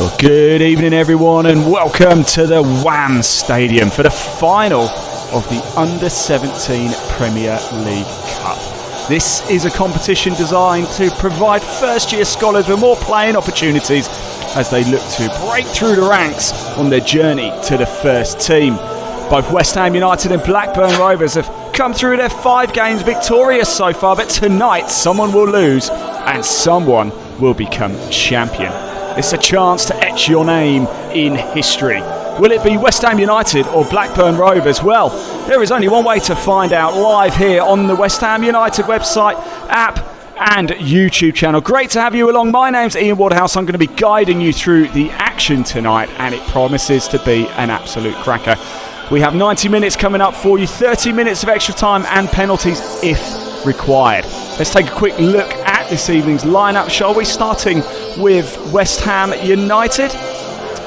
Well, good evening everyone and welcome to the WAM Stadium for the final of the Under-17 Premier League Cup. This is a competition designed to provide first-year scholars with more playing opportunities as they look to break through the ranks on their journey to the first team. Both West Ham United and Blackburn Rovers have come through their 5 games victorious so far, but tonight someone will lose and someone will become champion. It's a chance to etch your name in history. Will it be West Ham United or Blackburn Rovers? Well, there is only one way to find out, live here on the West Ham United website, app and YouTube channel. Great to have you along. My name's Ian Waterhouse. I'm going to be guiding you through the action tonight and it promises to be an absolute cracker. We have 90 minutes coming up for you, 30 minutes of extra time and penalties if required. Let's take a quick look at this evening's lineup, shall we? Starting with West Ham United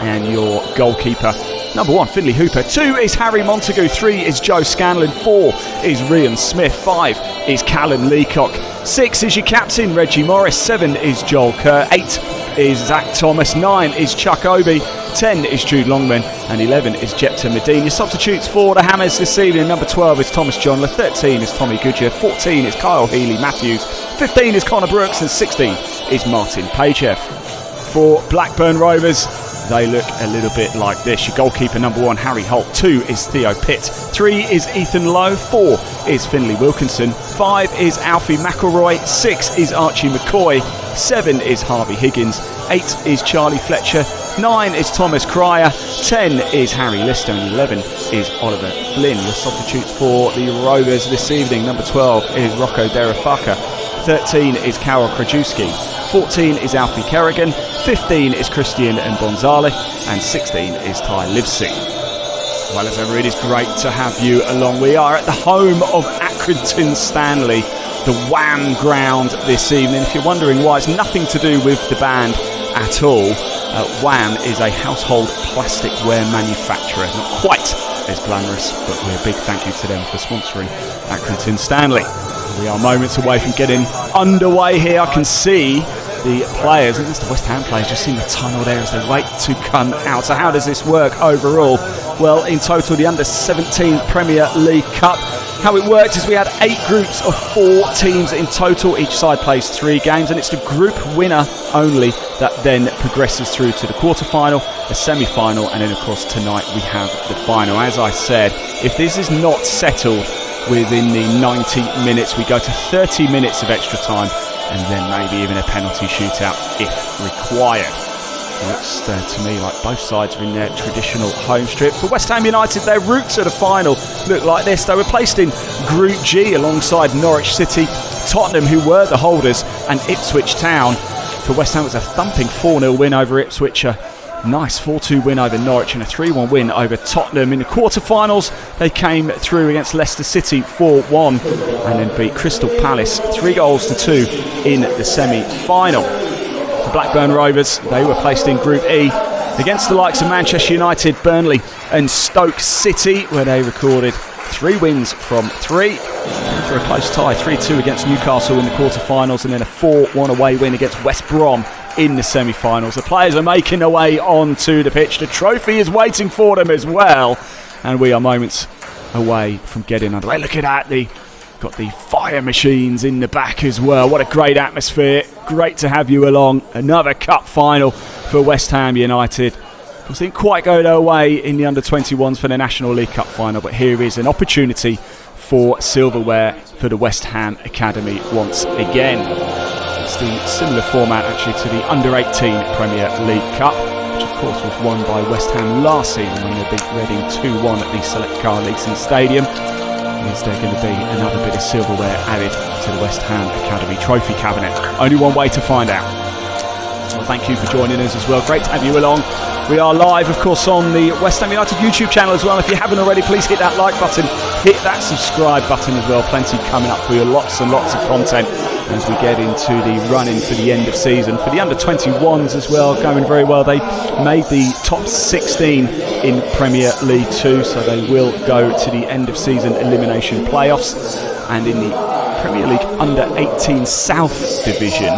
and your goalkeeper. Number 1, Finlay Hooper. 2 is Harry Montagu. 3 is Joe Scanlon. 4 is Ryan Smith. 5 is Callum Leacock. 6 is your captain, Reggie Morris. 7 is Joel Kerr. 8 is Zach Thomas. 9 is Chuck Obi. 10 is Jude Longman. And 11 is Jepta Medine. Your substitutes for the Hammers this evening. Number 12 is Thomas Johnler. 13 is Tommy Goodyear. 14 is Kyle Healy-Matthews. 15 is Connor Brooks. And 16 is Martin Pagev. For Blackburn Rovers, they look a little bit like this. Your goalkeeper, number 1, Harry Holt. 2 is Theo Pitt. 3 is Ethan Lowe. 4 is Finlay Wilkinson. 5 is Alfie McElroy. 6 is Archie McCoy. 7 is Harvey Higgins. 8 is Charlie Fletcher. 9 is Thomas Cryer. 10 is Harry Lister. And 11 is Oliver Flynn. Your substitutes for the Rovers this evening. Number 12 is Rocco Derafaka. 13 is Karol Krajewski. 14 is Alfie Kerrigan. 15 is Christian Mbonzale. And 16 is Ty Livesey. Well, as ever, it is great to have you along. We are at the home of Accrington Stanley, the WAM ground this evening. If you're wondering why, it's nothing to do with the band at all. WAM is a household plasticware manufacturer. Not quite as glamorous, but we're a big thank you to them for sponsoring Accrington Stanley. We are moments away from getting underway here. I can see the players, at least the West Ham players, just in the tunnel there as they wait to come out. So how does this work overall? Well, in total, the Under-17 Premier League Cup, how it worked is we had 8 groups of 4 teams in total. Each side plays 3 games, and it's the group winner only that then progresses through to the quarter-final, a semi-final, and then, of course, tonight we have the final. As I said, if this is not settled within the 90 minutes, we go to 30 minutes of extra time, and then maybe even a penalty shootout if required. It looks to me like both sides are in their traditional home strip. For West Ham United, their route to the final looked like this. They were placed in Group G alongside Norwich City, Tottenham, who were the holders, and Ipswich Town. For West Ham, it was a thumping 4-0 win over Ipswich, a nice 4-2 win over Norwich, and a 3-1 win over Tottenham. In the quarter-finals, they came through against Leicester City 4-1 and then beat Crystal Palace 3-2 in the semi-final. For Blackburn Rovers, they were placed in Group E against the likes of Manchester United, Burnley and Stoke City, where they recorded 3 wins from 3. For a close tie, 3-2 against Newcastle in the quarter-finals, and then a 4-1 away win against West Brom in the semi-finals. The players are making their way onto the pitch. The trophy is waiting for them as well, and we are moments away from getting underway. Look at that, got the fire machines in the back as well. What a great atmosphere. Great to have you along. Another cup final for West Ham United. Of course, they didn't quite go their way in the under-21s for the National League Cup final, but here is an opportunity for silverware for the West Ham Academy once again. It's the similar format actually to the Under-18 Premier League Cup, which of course was won by West Ham last season when they beat Reading 2-1 at the Select Car Leagues Stadium. Is there going to be another bit of silverware added to the West Ham Academy trophy cabinet? Only one way to find out. Well, thank you for joining us as well. Great to have you along. We are live, of course, on the West Ham United YouTube channel as well. If you haven't already, please hit that like button, hit that subscribe button as well. Plenty coming up for you, lots and lots of content as we get into the run-in for the end of season. For the under-21s as well, going very well. They made the top 16 in Premier League 2, so they will go to the end of season elimination playoffs. And in the Premier League under-18 South Division,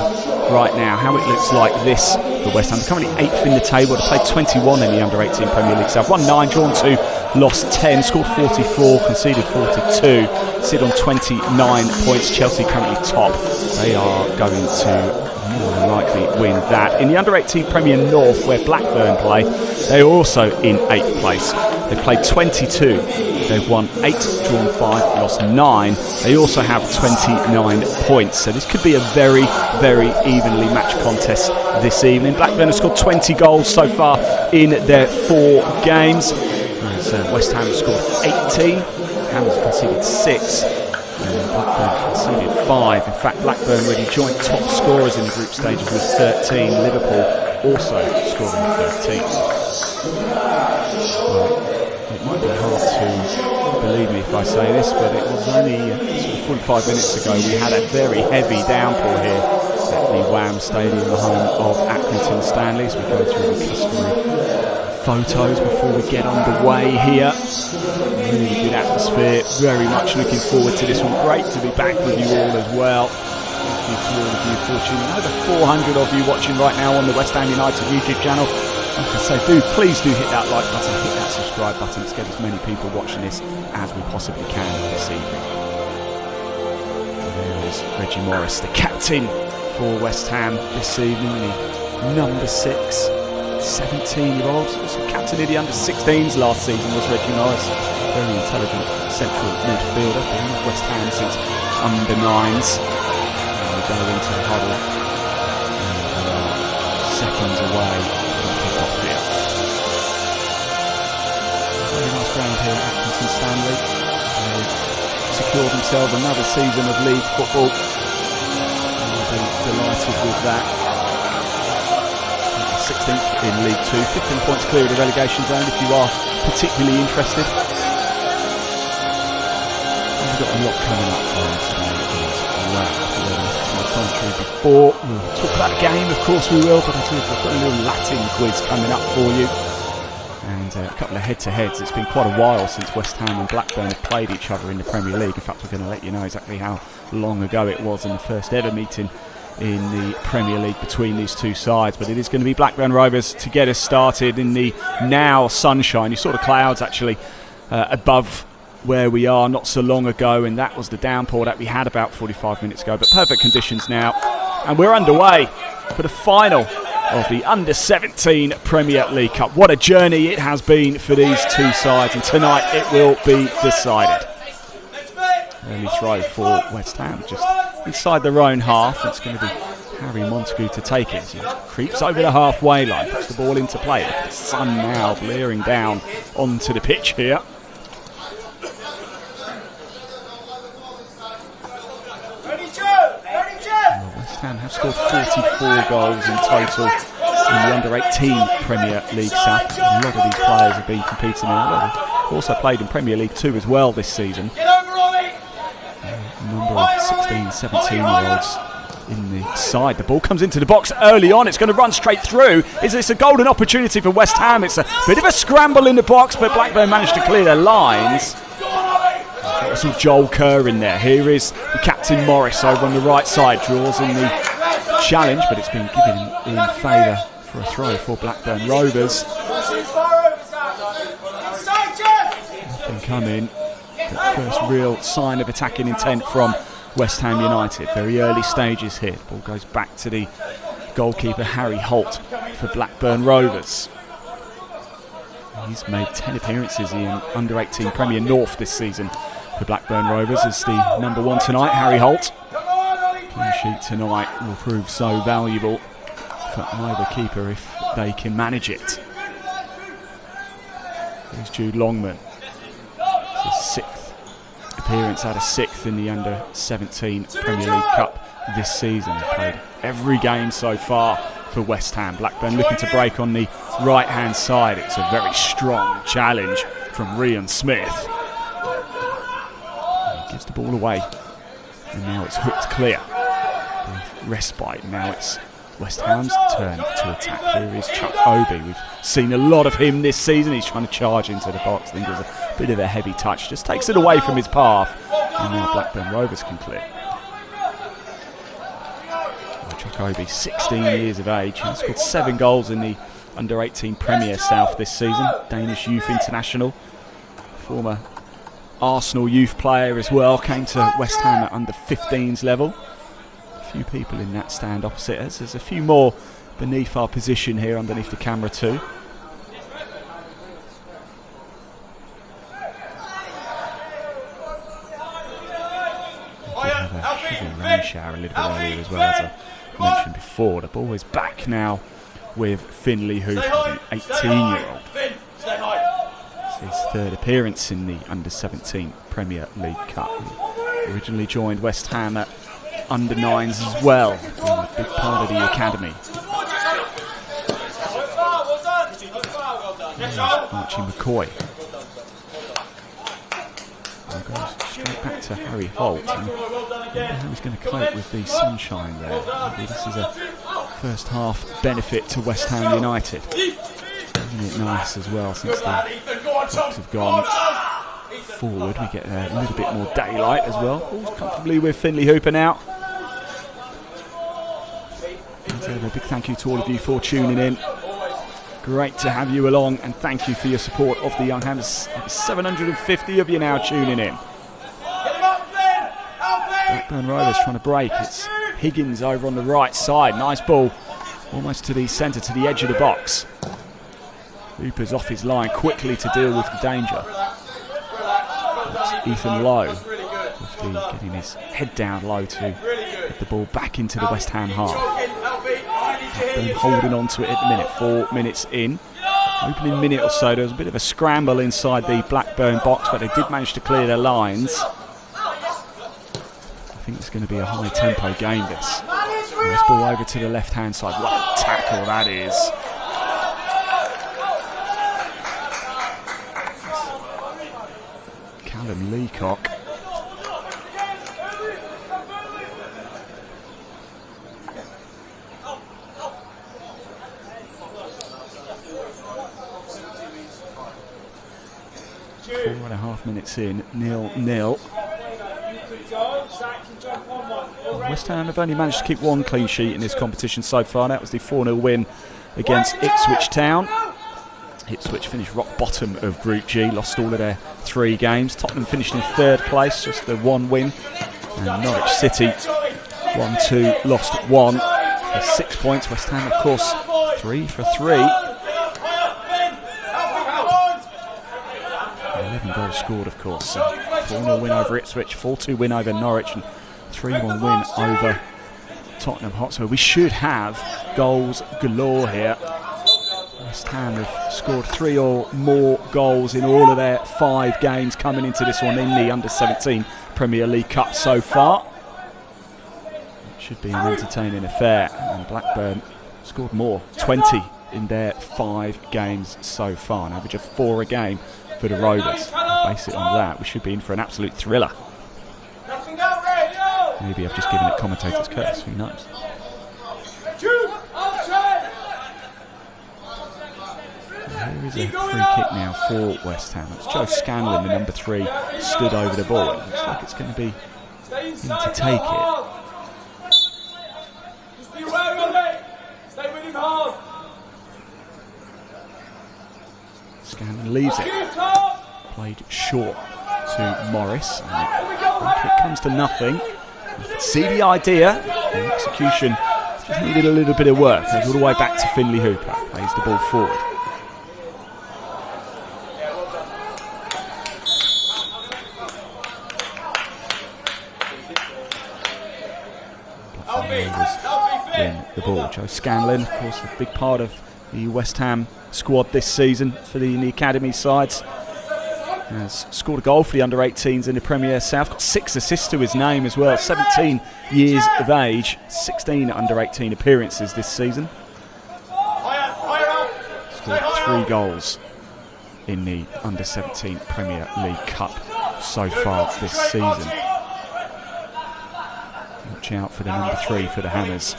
right now how it looks like this for West Ham. Currently 8th in the table. They played 21 in the Under-18 Premier League South. Won 9, drawn 2, lost 10, scored 44, conceded 42. Sit on 29 points. Chelsea currently top. They are going to more than likely win that. In the Under-18 Premier North, where Blackburn play, they are also in 8th place. They've played 22. They've won 8, drawn 5, lost 9. They also have 29 points. So this could be a very, very evenly matched contest this evening. Blackburn have scored 20 goals so far in their 4 games. Whereas West Ham have scored 18. Ham has conceded 6. And Blackburn conceded 5. In fact, Blackburn already joint top scorers in the group stages with 13. Liverpool also scoring 13. Well, it might be hard to believe me if I say this, but it was only sort of 45 minutes ago we had a very heavy downpour here at the WAM Stadium, the home of Accrington Stanley. As we go through the customary photos before we get underway here. Really good atmosphere, very much looking forward to this one. Great to be back with you all as well. Thank you to all of you for tuning. Over 400 of you watching right now on the West Ham United YouTube channel. Like I say, please do hit that like button, hit that subscribe button to get as many people watching this as we possibly can this evening. And there is Reggie Morris, the captain for West Ham this evening, the number 6, 17-year-old, also captain of the under-16s last season was Reggie Morris. Very intelligent central midfielder, been with West Ham since under-9s. And we go into the huddle, and seconds away. Very nice ground here at Accrington Stanley. They secured themselves another season of league football. They'll be delighted with that. 16th in League 2, 15 points clear of the relegation zone if you are particularly interested. We've got a lot coming up for them today as well. If you listened to my commentary before, we'll talk about the game, of course we will, but I've got a little Latin quiz coming up for you. And a couple of head-to-heads. It's been quite a while since West Ham and Blackburn have played each other in the Premier League. In fact, we're going to let you know exactly how long ago it was in the first ever meeting in the Premier League between these two sides. But it is going to be Blackburn Rovers to get us started in the now sunshine. You saw the clouds actually above where we are not so long ago, and that was the downpour that we had about 45 minutes ago. But perfect conditions now, and we're underway for the final of the Under-17 Premier League Cup. What a journey it has been for these two sides, and tonight it will be decided. Early throw for West Ham, just inside their own half. It's going to be Harry Montague to take it. He creeps over the halfway line, puts the ball into play. Look at the sun now blearing down onto the pitch here. West Ham have scored 44 goals in total in the Under-18 Premier League South. A lot of these players have been competing in. A lot have also played in Premier League 2 as well this season. A number of 16, 17-year-olds in the side. The ball comes into the box early on. It's going to run straight through. Is this a golden opportunity for West Ham? It's a bit of a scramble in the box, but Blackburn managed to clear their lines. Got some Joel Kerr in there. Here is the captain Morris over on the right side. Draws in the challenge, but it's been given in favour for a throw for Blackburn Rovers. Nothing coming. The first real sign of attacking intent from West Ham United. Very early stages here. The ball goes back to the goalkeeper Harry Holt for Blackburn Rovers. He's made 10 appearances in Under-18 Premier North this season for Blackburn Rovers as the number 1 tonight, Harry Holt. Clean sheet tonight will prove so valuable for either keeper if they can manage it. Here's Jude Longman. It's his 6th appearance out of 6th in the Under-17 Premier League Cup this season. He's played every game so far for West Ham. Blackburn looking to break on the right-hand side. It's a very strong challenge from Ryan Smith. He gives the ball away, and now it's hooked clear. Respite. Now it's West Ham's turn to attack. Here is Chuck Obi. We've seen a lot of him this season. He's trying to charge into the box. I think it was a bit of a heavy touch. Just takes it away from his path, and now Blackburn Rovers can clear. Chuck Kobe, 16 years of age. He scored 7 goals in the Under-18 Premier South this season. Danish youth international. Former Arsenal youth player as well. Came to West Ham at under-15s level. A few people in that stand opposite us. There's a few more beneath our position here underneath the camera too. Rain shower a little bit earlier as well, as I mentioned before. The ball is back now with Finley Hooper, the 18-year-old. It's his 3rd appearance in the Under-17 Premier League Cup. He originally joined West Ham at Under-9s as well, being a big part of the academy. There's Archie McCoy. Goes straight back to Harry Holt. And I wonder how he's going to cope with the sunshine there. Maybe this is a first half benefit to West Ham United. Isn't it nice as well, since the clocks have gone forward, we get a little bit more daylight as well. Ball's comfortably with Finley Hooper now. And a big thank you to all of you for tuning in. Great to have you along, and thank you for your support of the Young Hammers. 750 of you now tuning in. Blackburn Rovers trying to break. It's Higgins over on the right side. Nice ball, almost to the centre, to the edge of the box. Hooper's off his line quickly to deal with the danger. That's Ethan Lowe, getting his head down low to get the ball back into the West Ham half. Blackburn holding on to it at the minute, 4 minutes in. Opening minute or so, there was a bit of a scramble inside the Blackburn box, but they did manage to clear their lines. I think it's going to be a high tempo game, this. Nice ball over to the left hand side. What a tackle that is. Callum Leacock. Four and a half minutes in, 0-0. West Ham have only managed to keep 1 clean sheet in this competition so far. That was the 4-0 win against Ipswich Town. Ipswich finished rock bottom of Group G, lost all of their 3 games. Tottenham finished in 3rd place, just the 1 win. And Norwich City won 2, lost 1 for 6 points. West Ham, of course, 3 for 3. 11 goals scored, of course. 4-0 win over Ipswich, 4-2 win over Norwich, and 3-1 win over Tottenham Hotspur. We should have goals galore here. West Ham have scored 3 or more goals in all of their 5 games coming into this one in the Under-17 Premier League Cup so far. It should be an entertaining affair, and Blackburn scored more, 20 in their 5 games so far, an average of 4 a game for the Rovers. Base it on that, we should be in for an absolute thriller. Maybe I've just given it commentator's curse, who knows. Here is a free kick now for West Ham. It's Joe Scanlon, the number 3, stood over the ball. It looks like it's going to be him to take it. Scanlon leaves it. Played short to Morris. And the kick comes to nothing. You can see the idea. The execution just needed a little bit of work. Goes all the way back to Finley Hooper. Plays the ball forward. Win the ball. Joe Scanlon, of course, a big part of the West Ham squad this season for the academy sides. Has scored a goal for the under-18s in the Premier South. Got 6 assists to his name as well. 17 years of age. 16 under-18 appearances this season. Scored 3 goals in the under-17 Premier League Cup so far this season. Watch out for the number 3 for the Hammers.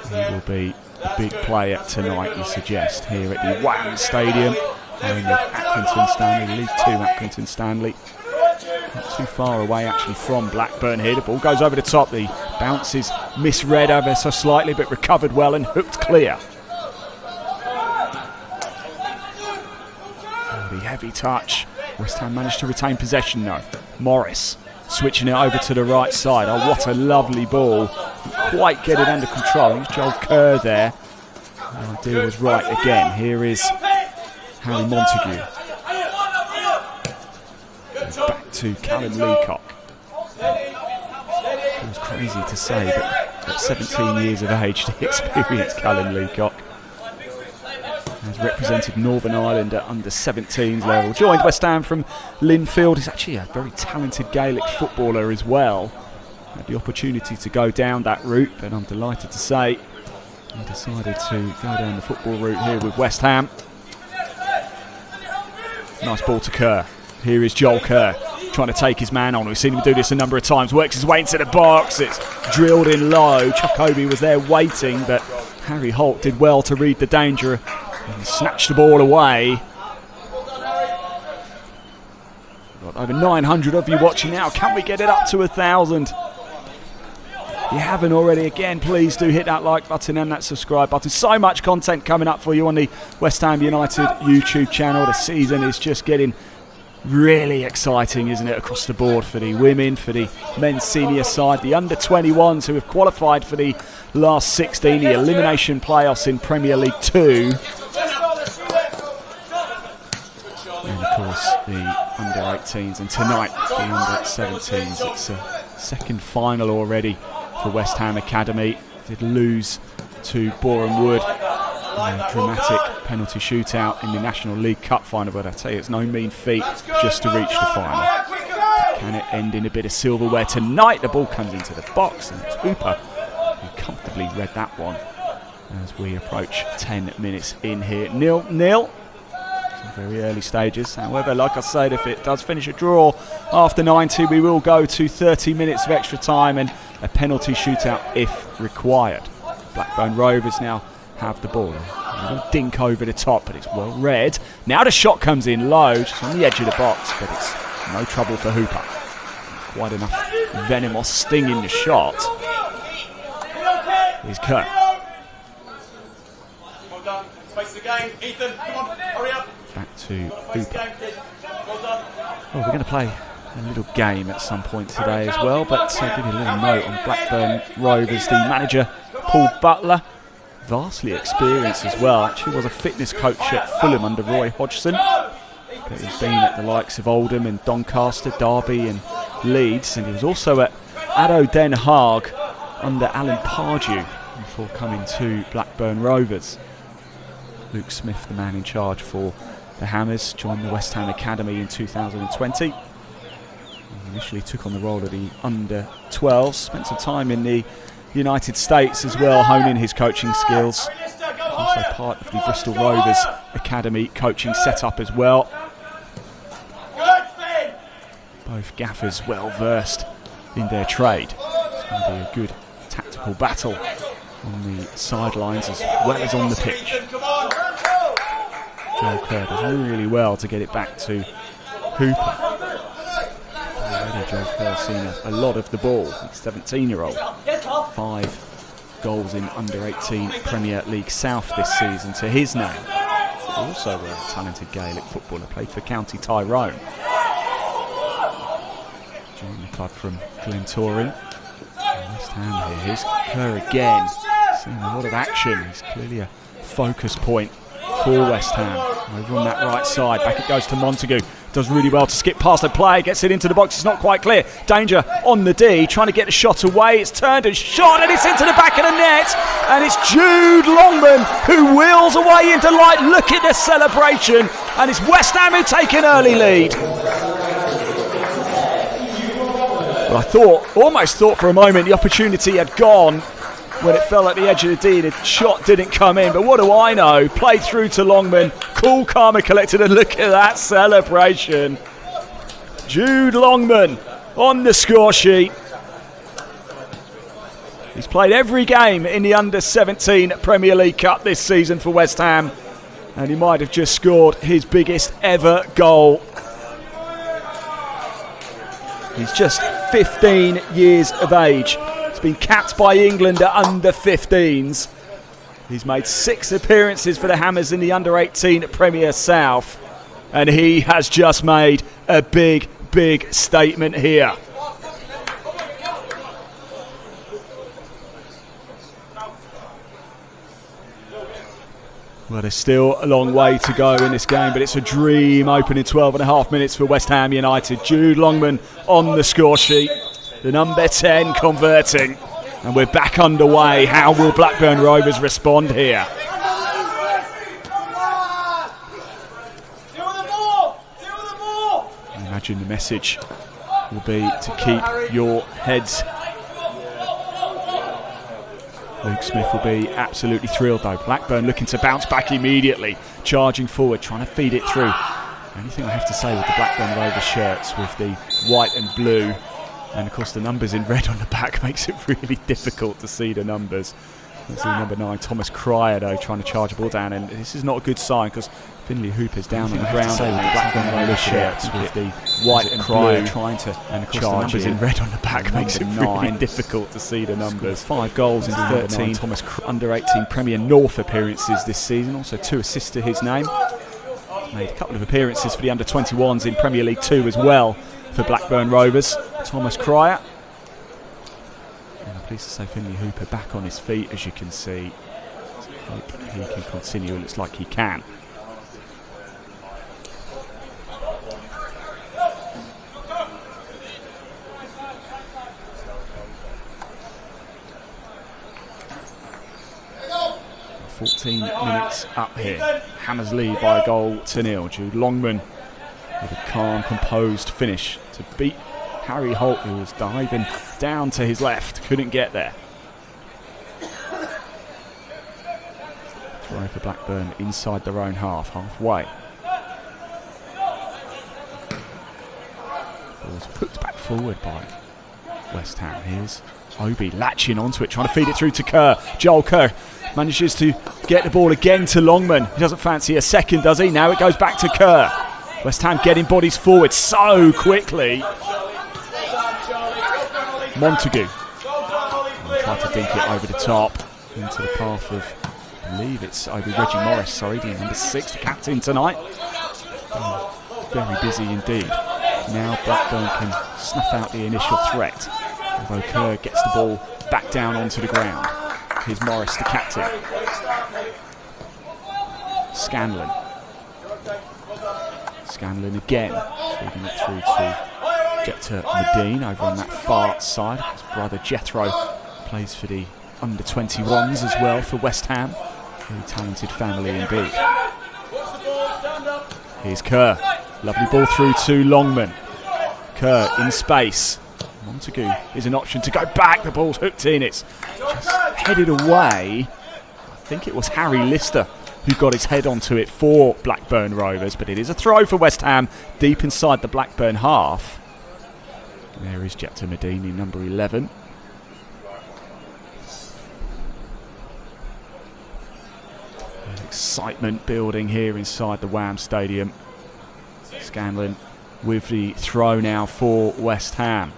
He will be a big player tonight, you suggest, here at the WAM Stadium, home of Accrington Stanley, League 2 Accrington Stanley. Not too far away actually from Blackburn here. The ball goes over the top. The Bounces misread ever so slightly, but recovered well and hooked clear. The heavy touch. West Ham managed to retain possession though. Morris switching it over to the right side. Oh, what a lovely ball. Didn't quite get it under control. Here's Joel Kerr there. The idea was right again. Here is Harry Montague. Back to Callum Leacock. It was crazy to say, but at 17 years of age, the experienced Callum Leacock has represented Northern Ireland at under 17s level. Joined West Ham from Linfield. He's actually a very talented Gaelic footballer as well. Had the opportunity to go down that route, but I'm delighted to say he decided to go down the football route here with West Ham. Nice ball to Kerr. Here is Joel Kerr trying to take his man on. We've seen him do this a number of times. Works his way into the box. It's drilled in low. Chuck Obi was there waiting, but Harry Holt did well to read the danger and snatch the ball away. Got over 900 of you watching now. Can we get it up to 1,000? If you haven't already, again, please do hit that like button and that subscribe button. So much content coming up for you on the West Ham United YouTube channel. The season is just getting really exciting, isn't it, across the board for the women, for the men's senior side, the under-21s who have qualified for the last 16, the elimination playoffs in Premier League 2. And of course the under-18s, and tonight the under-17s. It's a second final already for West Ham Academy. Did lose to Boreham Wood in a dramatic penalty shootout in the National League Cup final, but I tell you, it's no mean feat just to reach the final. Can it end in a bit of silverware tonight? The ball comes into the box and it's Hooper who comfortably read that one as we approach 10 minutes in here. 0-0. Very early stages. However, like I said, if it does finish a draw after 90, we will go to 30 minutes of extra time and a penalty shootout if required. Blackburn Rovers now have the ball. A little dink over the top, but it's well read. Now the shot comes in low, just on the edge of the box, but it's no trouble for Hooper. Quite enough venomous sting in the shot. Here's Kerr. Back to Hooper. Oh, we're going to play a little game at some point today as well, but I'll give you a little note on Blackburn Rovers. The manager, Paul Butler, vastly experienced as well. Actually was a fitness coach at Fulham under Roy Hodgson, but he's been at the likes of Oldham and Doncaster, Derby and Leeds, and he was also at ADO Den Haag under Alan Pardew before coming to Blackburn Rovers. Luke Smith, the man in charge for the Hammers, joined the West Ham Academy in 2020. He initially took on the role of the under-12s, spent some time in the United States as well, honing his coaching skills. He's also part of the Bristol Rovers Academy coaching setup as well. Both gaffers well versed in their trade. It's going to be a good tactical battle on the sidelines as well as on the pitch. Joel Kerr does really well to get it back to Hooper. Already Joel Kerr's seen a lot of the ball. He's 17-year-old. 5 goals in under-18 Premier League South this season to his name. Also a talented Gaelic footballer, played for County Tyrone. Joined the club from Glentoran. West Ham here. Here's Kerr again. Seeing a lot of action. He's clearly a focus point for West Ham. Over on that right side, back it goes to Montague. Does really well to skip past the play, gets it into the box, it's not quite clear. Danger on the D, trying to get the shot away. It's turned and shot, and it's into the back of the net. And it's Jude Longman who wheels away into light. Look at the celebration. And it's West Ham who take an early lead. Well, I almost thought for a moment the opportunity had gone when it fell at the edge of the D. The shot didn't come in, but what do I know? Played through to Longman, cool, calm and collected, and look at that celebration. Jude Longman on the score sheet. He's played every game in the Under-17 Premier League Cup this season for West Ham, and he might have just scored his biggest ever goal. He's just 15 years of age. He's been capped by England at under-15s. He's made 6 appearances for the Hammers in the under-18 Premier South. And he has just made a big, big statement here. Well, there's still a long way to go in this game, but it's a dream opening 12.5 minutes for West Ham United. Jude Longman on the score sheet. The number 10 converting. And we're back underway. How will Blackburn Rovers respond here? I imagine the message will be to keep your heads. Luke Smith will be absolutely thrilled though. Blackburn looking to bounce back immediately, charging forward, trying to feed it through. The only thing I have to say with the Blackburn Rovers shirts with the white and blue, and of course the numbers in red on the back, makes it really difficult to see the numbers. Let's see number 9, Thomas Cryer though, trying to charge a ball down, and this is not a good sign because Finley Hooper's down on the ground with the Blackburn Rovers shirts with the white and blue, trying to, and of course the numbers in red on the back makes it really difficult to see the numbers. 5 goals in 13 Thomas under-18 Premier North appearances this season, also 2 assists to his name. Made a couple of appearances for the under-21s in Premier League 2 as well for Blackburn Rovers. Thomas Cryer. And I'm pleased to say Finley Hooper back on his feet, as you can see. Hope he can continue. It looks like he can. Minutes up here. Hammers lead by a goal to 0. Jude Longman with a calm, composed finish to beat Harry Holt, who was diving down to his left, couldn't get there. Throw for Blackburn inside their own half, halfway. Ball's hooked back forward by West Ham. Here's Obi latching onto it, trying to feed it through to Kerr. Joel Kerr manages to get the ball again to Longman. He doesn't fancy a second, does he? Now it goes back to Kerr. West Ham getting bodies forward so quickly. Montague tried to dink it over the top into the path of, I believe it's Reggie Morris, the number 6, the captain tonight. Very busy indeed. Now Blackburn can snuff out the initial threat, although Kerr gets the ball back down onto the ground. Here's Morris, the captain. Scanlon. Scanlon again, feeding it through to Jetta Medine over on that far side. His brother Jethro plays for the under-21s as well for West Ham. Very talented family indeed. Here's Kerr. Lovely ball through to Longman. Kerr in space. Montague is an option to go back. The ball's hooked in. It's just headed away. I think it was Harry Lister who got his head onto it for Blackburn Rovers, but it is a throw for West Ham deep inside the Blackburn half. And there is Jetta Medini, number 11. Excitement building here inside the Wham Stadium. Scanlon with the throw now for West Ham.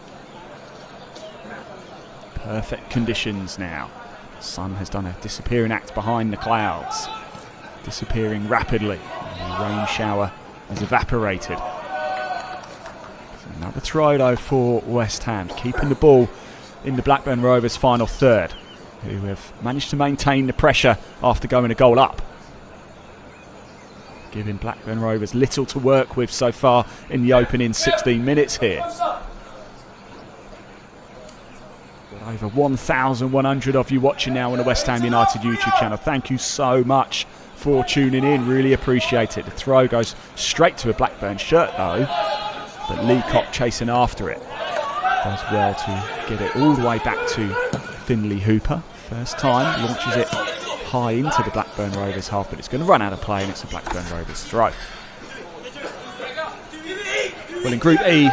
Perfect conditions now. The sun has done a disappearing act behind the clouds, disappearing rapidly. The rain shower has evaporated. Another throw though for West Ham, keeping the ball in the Blackburn Rovers final third, who have managed to maintain the pressure after going a goal up, giving Blackburn Rovers little to work with so far in the opening 16 minutes here. Over 1,100 of you watching now on the West Ham United YouTube channel. Thank you so much for tuning in. Really appreciate it. The throw goes straight to a Blackburn shirt though, but Leacock chasing after it. Does well to get it all the way back to Finley Hooper. First time, launches it high into the Blackburn Rovers half, but it's going to run out of play and it's a Blackburn Rovers throw. Well, in Group E,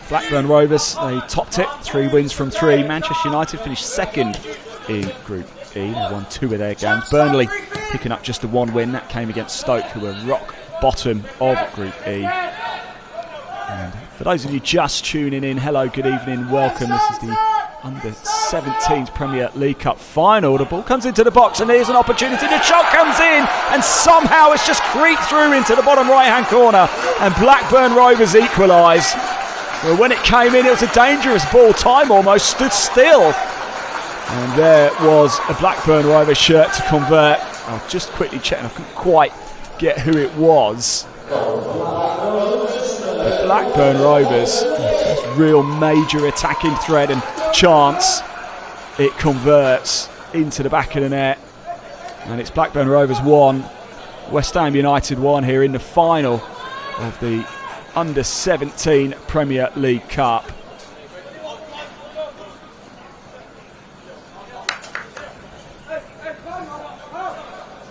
Blackburn Rovers, they topped it, 3 wins from 3. Manchester United finished second in Group E. They won 2 of their games. Burnley picking up just the 1 win. That came against Stoke, who were rock bottom of Group E. And for those of you just tuning in, hello, good evening, welcome. This is the Under-17s Premier League Cup final. The ball comes into the box and there's an opportunity. The shot comes in and somehow it's just creeped through into the bottom right-hand corner and Blackburn Rovers equalise. Well, when it came in, it was a dangerous ball. Time almost stood still. And there was a Blackburn Rovers shirt to convert. I'll just quickly check, and I couldn't quite get who it was. The Blackburn Rovers, first real major attacking threat and chance. It converts into the back of the net. And it's Blackburn Rovers 1, West Ham United 1 here in the final of the Under-17 Premier League Cup.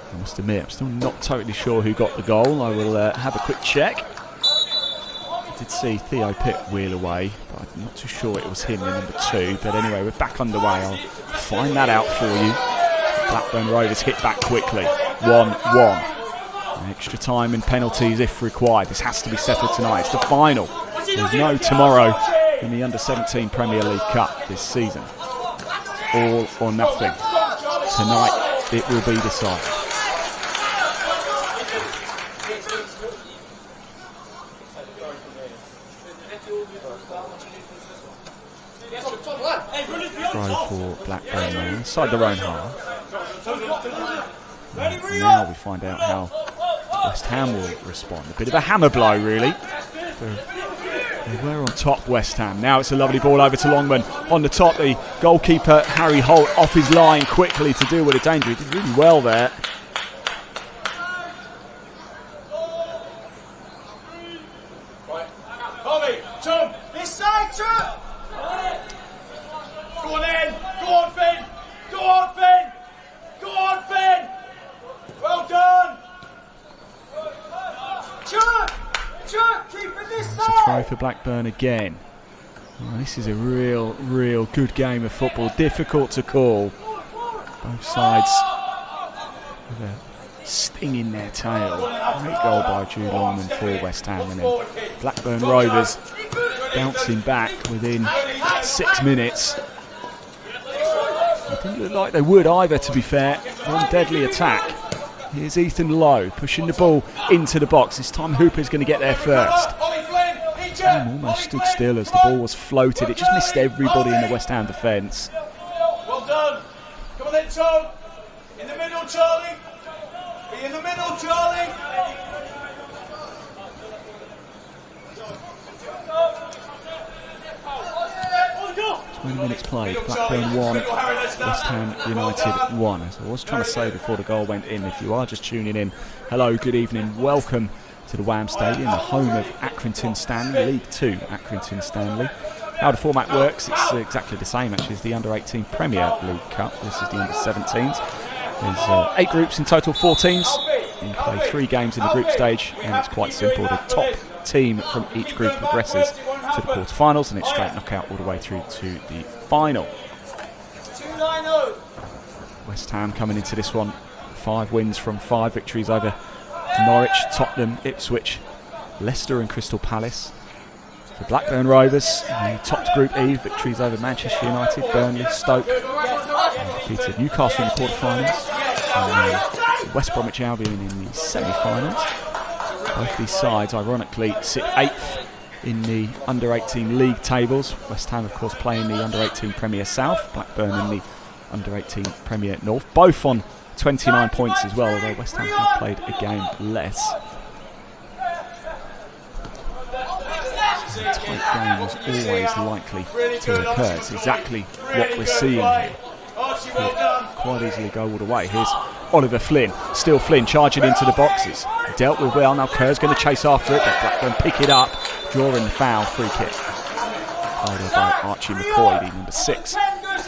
I must admit, I'm still not totally sure who got the goal. I will have a quick check. I did see Theo Pitt wheel away, but I'm not too sure it was him, the number 2. But anyway, we're back underway. I'll find that out for you. Blackburn Rovers hit back quickly. 1-1. Extra time and penalties if required. This has to be settled tonight. It's the final. There's no tomorrow in the Under-17 Premier League Cup this season. It's all or nothing. Tonight it will be decided. Try for Blackburn now inside their own half. Now we find out how West Ham will respond. A bit of a hammer blow, really. They were on top, West Ham. Now it's a lovely ball over to Longman. On the top, the goalkeeper, Harry Holt, off his line quickly to deal with the danger. He did really well there. This side, go on in! Go on, Finn! Go on, Finn! Go on, Finn! Well done! Chuck! Keep it this side! It's a try for Blackburn again. Oh, this is a real good game of football. Difficult to call. Both sides with a sting in their tail. Great goal by Jude Longman for West Ham. And then Blackburn Rovers bouncing back within 6 minutes. It didn't look like they would either, to be fair. One deadly attack. Here's Ethan Lowe pushing the ball into the box. This time Hooper's going to get there first. Time almost stood still as the ball was floated. It just missed everybody in the West Ham defence. Well done. Come on then, Tom. In the middle, Charlie. Be in the middle, Charlie. 20 minutes played, Blackburn 1, West Ham United 1. As I was trying to say before the goal went in, if you are just tuning in, hello, good evening, welcome to the WAM Stadium, the home of Accrington Stanley, League 2 Accrington Stanley. How the format works, it's exactly the same actually as the Under-18 Premier League Cup. This is the Under-17s. There's 8 groups in total, 4 teams. You play 3 games in the group stage, and it's quite simple. The top team from each group progresses to the quarterfinals, and it's straight knockout all the way through to the final. West Ham coming into this one, 5 wins from 5 victories over Norwich, Tottenham, Ipswich, Leicester and Crystal Palace. For Blackburn Rovers, they topped Group E, victories over Manchester United, Burnley, Stoke, defeated Newcastle in the quarterfinals, and West Bromwich Albion in the semi-finals. Both these sides, ironically, sit 8th in the Under-18 league tables. West Ham, of course, playing the Under-18 Premier South, Blackburn in the Under-18 Premier North, both on 29 points as well, although West Ham have played a game less. A tight game is always likely to occur. It's exactly what we're seeing here. Could quite easily go all the way. Here's Oliver Flynn. Still Flynn charging into the boxes. Dealt with well. Now Kerr's going to chase after it, but Blackburn pick it up, drawing the foul. Free kick. Played by Archie McCoy, the number 6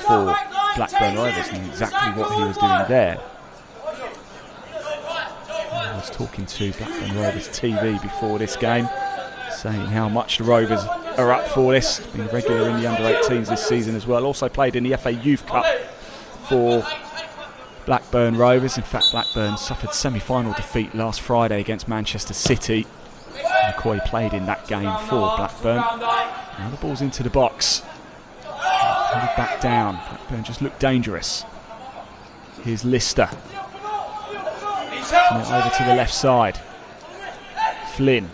for Blackburn Rovers. Knew exactly what he was doing there. I was talking to Blackburn Rovers TV before this game, saying how much the Rovers are up for this. Been regular in the Under-18s this season as well. Also played in the FA Youth Cup for Blackburn Rovers. In fact, Blackburn suffered semi-final defeat last Friday against Manchester City. McCoy played in that game for Blackburn. Now the ball's into the box. Headed back down. Blackburn just looked dangerous. Here's Lister. And over to the left side. Flynn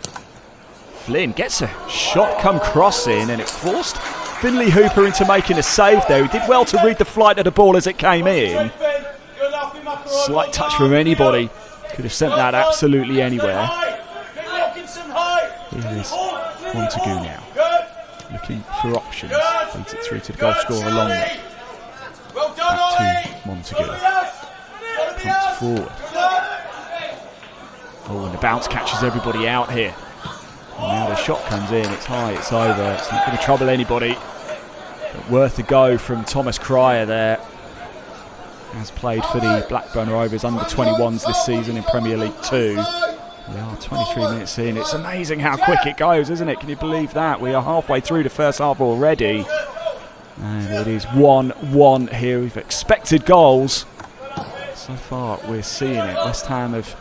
gets a shot come crossing, and it forced Finley Hooper into making a save there. He did well to read the flight of the ball as it came in. Slight touch from anybody. Could have sent that absolutely anywhere. Here is Montague now. Looking for options. Feeds it through to the goal scorer Longley. Back to Montague. Punts forward. Oh, and the bounce catches everybody out here. And now the shot comes in. It's high, it's over. It's not going to trouble anybody. But worth a go from Thomas Cryer there. Has played for the Blackburn Rovers under-21s this season in Premier League 2. We are 23 minutes in. It's amazing how quick it goes, isn't it? Can you believe that? We are halfway through the first half already. And it is 1-1 here. We've expected goals. So far, we're seeing it. West Ham have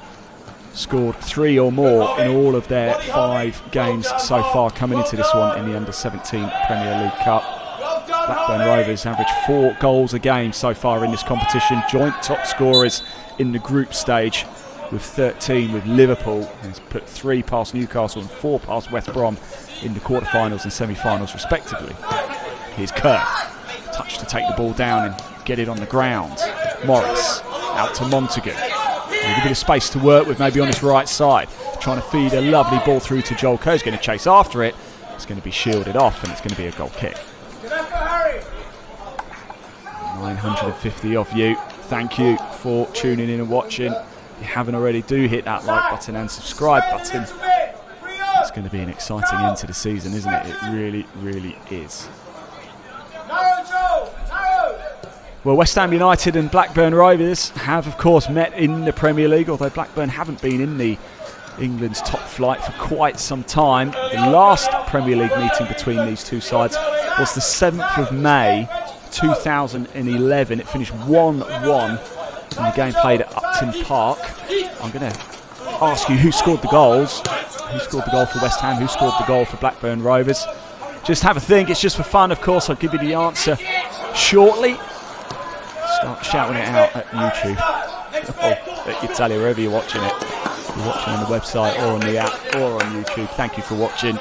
scored 3 or more in all of their 5 games so far coming into this one in the Under-17 Premier League Cup. Blackburn Rovers average 4 goals a game so far in this competition. Joint top scorers in the group stage with 13 with Liverpool. He's put 3 past Newcastle and 4 past West Brom in the quarterfinals and semi-finals respectively. Here's Kerr. Touch to take the ball down and get it on the ground. Morris out to Montague. A little bit of space to work with maybe on his right side. Trying to feed a lovely ball through to Joel Kerr. He's going to chase after it. It's going to be shielded off and it's going to be a goal kick. 950 of you. Thank you for tuning in and watching. If you haven't already, do hit that like button and subscribe button. It's going to be an exciting end to the season, isn't it? It really, really is. Well, West Ham United and Blackburn Rovers have, of course, met in the Premier League, although Blackburn haven't been in the England's top flight for quite some time. The last Premier League meeting between these two sides was the 7th of May 2011. It finished 1-1 in the game played at Upton Park. I'm going to ask you who scored the goals. Who scored the goal for West Ham? Who scored the goal for Blackburn Rovers? Just have a think. It's just for fun, of course. I'll give you the answer shortly. Start shouting it out at YouTube. At your telly, wherever you're watching it. If you're watching on the website or on the app or on YouTube, thank you for watching.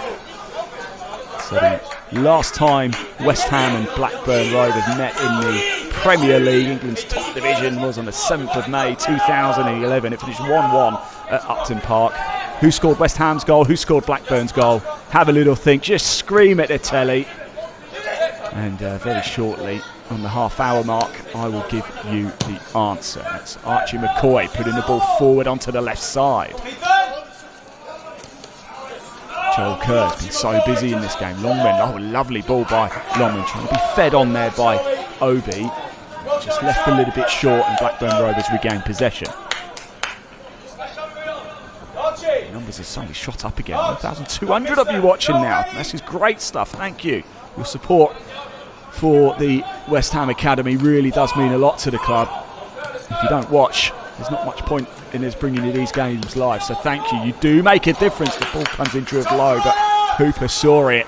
So the last time West Ham and Blackburn Rovers met in the Premier League, England's top division, was on the 7th of May 2011. It finished 1-1 at Upton Park. Who scored West Ham's goal? Who scored Blackburn's goal? Have a little think. Just scream at the telly. And very shortly, on the half-hour mark, I will give you the answer. That's Archie McCoy putting the ball forward onto the left side. Joel Kerr has been so busy in this game. Longman, oh, lovely ball by Longman, trying to be fed on there by Obi. Just left a little bit short and Blackburn Rovers regained possession. The numbers have suddenly shot up again. 1,200 of you watching now. This is great stuff. Thank you. Your support for the West Ham Academy really does mean a lot to the club. If you don't watch, there's not much point in us bringing you these games live, so thank you. You do make a difference. The ball comes in drilled low, but Hooper saw it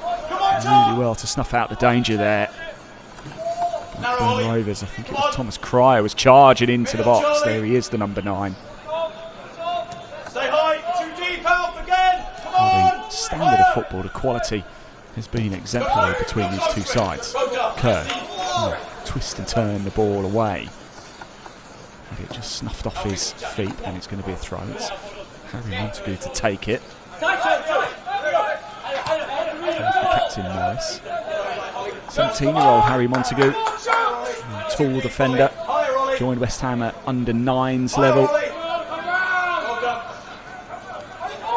really well to snuff out the danger there. Blackburn Rovers, I think it was Thomas Cryer, was charging into the box. There he is, the number 9. The standard of football, the quality has been exemplary between these two sides. Kerr, twist and turn the ball away. And it just snuffed off his feet and it's going to be a throw. It's Harry Montague to take it. There's the captain, Morris. 17-year-old Harry Montague, tall defender, joined West Ham at under-9s level.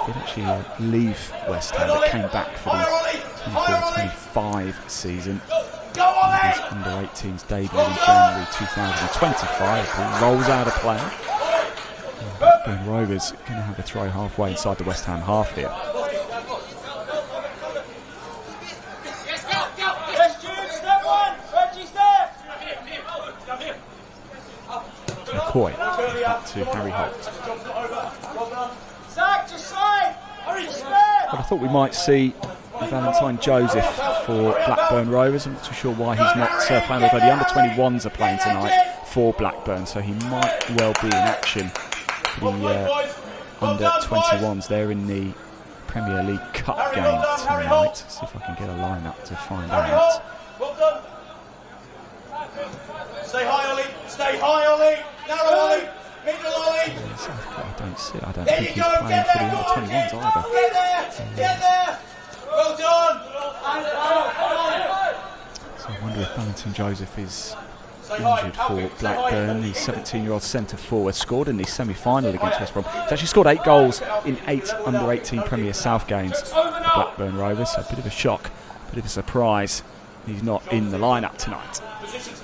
Did actually leave West Ham, but came back for the 24-25 season. His under-18s debut in January 2025. He rolls out of play. Blackburn Rovers going to have a throw halfway inside the West Ham half here. McCoy back to Harry Holt. But I thought we might see Valentine Joseph for Blackburn Rovers. I'm not too sure why he's not playing, although the under-21s are playing tonight for Blackburn, so he might well be in action for the under-21s. They're in the Premier League Cup game tonight. See if I can get a line-up to find out. Stay high, Ollie. Stay high, Ollie. Narrow, Ollie. Middle, Ollie. I don't think he's playing for the under-21s either. Get there. Get there. Well done. So I wonder if Valentin Joseph is injured for Blackburn. The 17-year-old centre forward scored in the semi-final against West Brom. He's actually scored 8 goals in 8 under-18 Premier South games for Blackburn Rovers. So a bit of a shock, a bit of a surprise. He's not in the lineup tonight.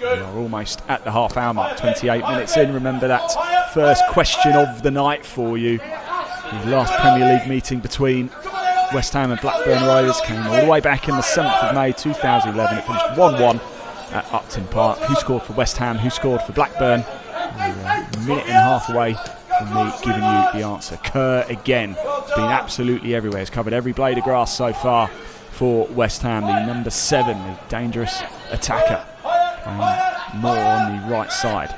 We are almost at the half-hour mark, 28 minutes in. Remember that first question of the night for you. The last Premier League meeting between West Ham and Blackburn Rovers came all the way back in the 7th of May 2011. It finished 1-1 at Upton Park. Who scored for West Ham? Who scored for Blackburn? A minute and a half away from me giving you the answer. Kerr again. He's been absolutely everywhere. He's covered every blade of grass so far for West Ham. The number 7, the dangerous attacker, playing more on the right side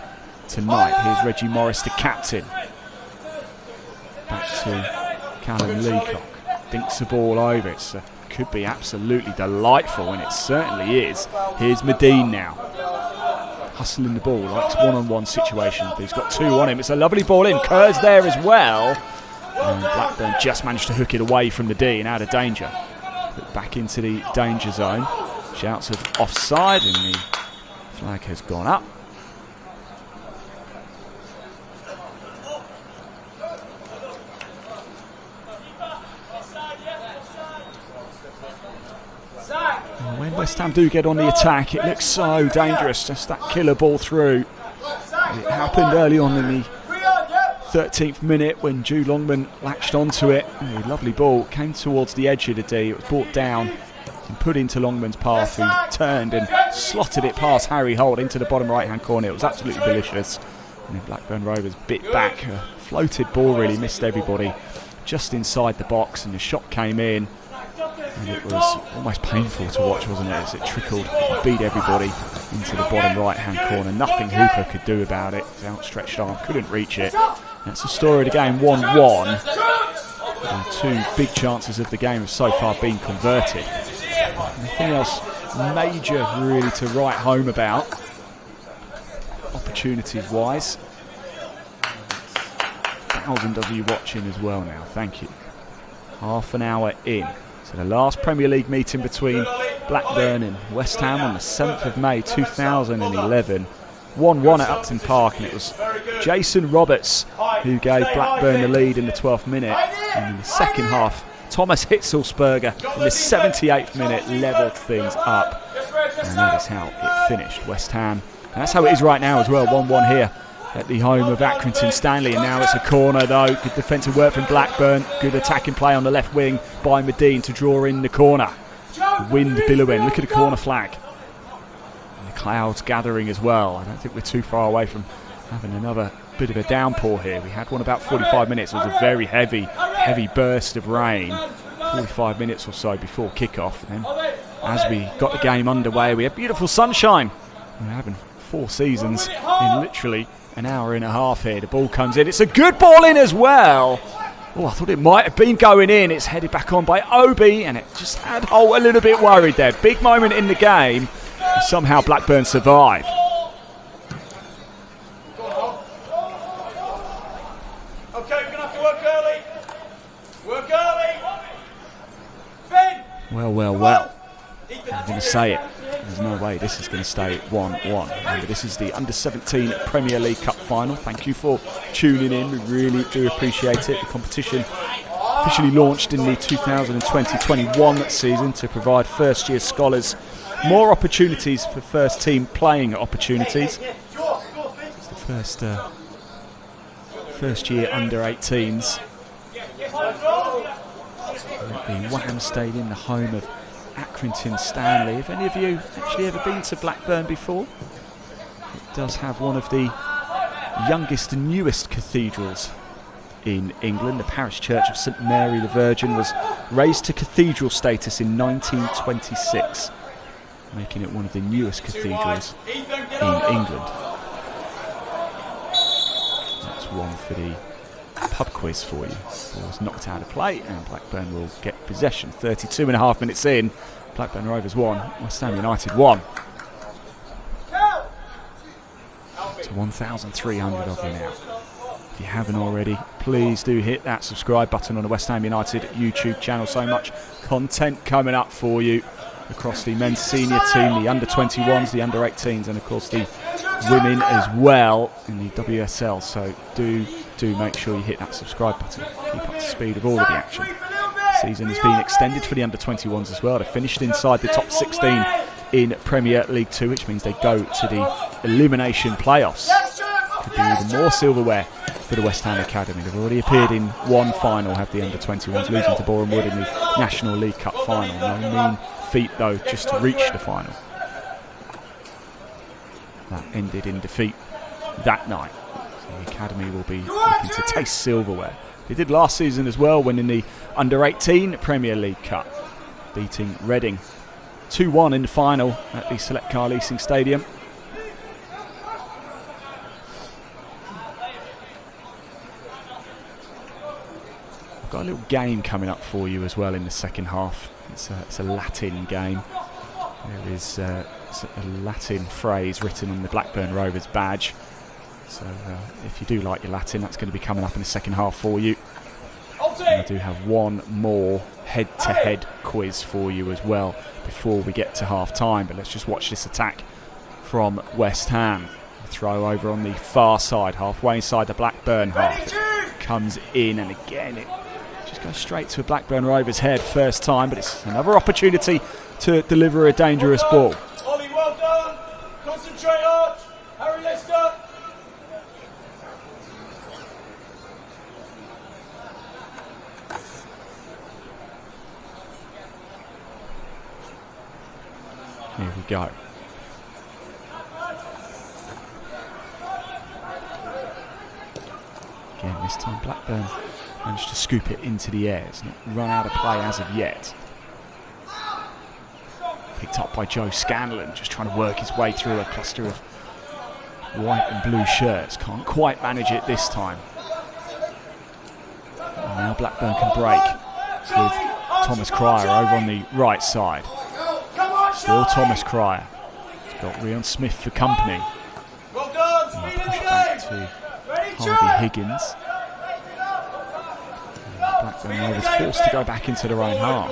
tonight. Here's Reggie Morris, the captain. Back to Callum Leacock. Dinks the ball over. It could be absolutely delightful, and it certainly is. Here's Medine now, hustling the ball, likes one-on-one situations, but he's got 2 on him. It's a lovely ball in. Kerr's there as well, and Blackburn just managed to hook it away from the D and out of danger. Put back into the danger zone. Shouts of offside, and the flag has gone up. When West Ham do get on the attack, it looks so dangerous, just that killer ball through. It happened early on in the 13th minute when Jude Longman latched onto it. A lovely ball came towards the edge of the D. It was brought down and put into Longman's path, who turned and slotted it past Harry Holt into the bottom right hand corner. It was absolutely delicious. And then Blackburn Rovers bit back. A floated ball really missed everybody just inside the box, and the shot came in. And it was almost painful to watch, wasn't it, as it trickled, beat everybody into the bottom right-hand corner. Nothing Hooper could do about it. His outstretched arm couldn't reach it. That's the story of the game, 1-1. And 2 big chances of the game have so far been converted. Nothing else major really to write home about, opportunities-wise. 1,000 of you watching as well now, thank you. Half an hour in. So the last Premier League meeting between Blackburn and West Ham on the 7th of May 2011. 1-1 at Upton Park, and it was Jason Roberts who gave Blackburn the lead in the 12th minute. And in the second half, Thomas Hitzelsberger in the 78th minute levelled things up. And that is how it finished. West Ham, and that's how it is right now as well, 1-1 here at the home of Accrington Stanley. And now it's a corner though. Good defensive work from Blackburn. Good attacking play on the left wing by Medine to draw in the corner. The wind billowing. Look at the corner flag. And the clouds gathering as well. I don't think we're too far away from having another bit of a downpour here. We had one about 45 minutes. It was a very heavy burst of rain. 45 minutes or so before kickoff. And then as we got the game underway, we had beautiful sunshine. We're having 4 seasons in literally an hour and a half here. The ball comes in. It's a good ball in as well. Oh, I thought it might have been going in. It's headed back on by Obi, and it just had Holt a little bit worried there. Big moment in the game. And somehow Blackburn survive. Okay, we're going to have to work early. Work early. Finn. Well. I'm going to say it. There's no way this is going to stay 1-1. Remember, this is the Under-17 Premier League Cup final. Thank you for tuning in. We really do appreciate it. The competition officially launched in the 2020-21 season to provide first-year scholars more opportunities for first-team playing opportunities. It's the first-year Under-18s. The Wham Stadium, the home of Accrington Stanley. Have any of you actually ever been to Blackburn before? It does have one of the youngest and newest cathedrals in England. The parish church of St Mary the Virgin was raised to cathedral status in 1926, making it one of the newest cathedrals in England. That's one for the pub quiz for you. Ball's knocked out of play and Blackburn will get possession. 32.5 minutes in, Blackburn Rovers 1, West Ham United 1. To 1,300 of you now. If you haven't already, please do hit that subscribe button on the West Ham United YouTube channel. So much content coming up for you across the men's senior team, the under-21s, the under-18s, and of course the women as well in the WSL. So do make sure you hit that subscribe button. Keep up to speed with all of the action. The season has been extended for the under-21s as well. They finished inside the top 16 in Premier League 2, which means they go to the elimination playoffs. Could be even more silverware for the West Ham Academy. They've already appeared in one final, have the under-21s, losing to Boreham Wood in the National League Cup final. No mean feat though, just to reach the final. That ended in defeat that night. So the Academy will be looking to taste silverware. They did last season as well, winning the under-18 Premier League Cup, beating Reading 2-1 in the final at the Select Car Leasing Stadium. I've got a little game coming up for you as well in the second half. It's a Latin game. There is a Latin phrase written on the Blackburn Rovers badge. So if you do like your Latin, that's going to be coming up in the second half for you. And I do have one more head-to-head quiz for you as well before we get to half-time. But let's just watch this attack from West Ham. The throw over on the far side, halfway inside the Blackburn half. It comes in, and again it just goes straight to a Blackburn Rovers head first time, but it's another opportunity to deliver a dangerous ball. Ollie, well done. Concentrate, Arch. Harry Lester. Here we go. Again, this time Blackburn managed to scoop it into the air. It's not run out of play as of yet. Picked up by Joe Scanlon, just trying to work his way through a cluster of white and blue shirts. Can't quite manage it this time. And now Blackburn can break with Thomas Cryer over on the right side. Still Thomas Cryer. He's got Rion Smith for company. Well done. Push back to Harvey Higgins. Blackburn Rovers forced to go back into their own half.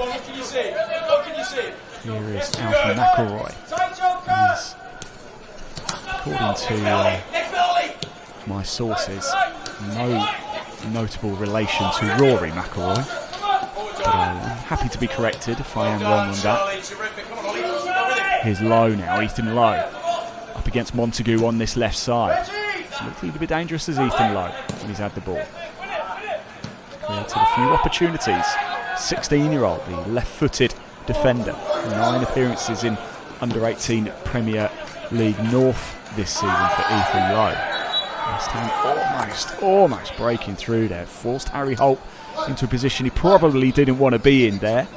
Here is Alfie McElroy. He's, according to my sources, no notable relation to Rory McElroy. But I'm happy to be corrected if I am wrong on that. Here's Lowe now, Ethan Lowe, up against Montague on this left side. He's looked a little bit dangerous as Ethan Lowe when he's had the ball. He's created a few opportunities. 16-year-old, the left-footed defender. 9 appearances in under-18 Premier League North this season for Ethan Lowe. West Ham almost breaking through there. Forced Harry Holt into a position he probably didn't want to be in there.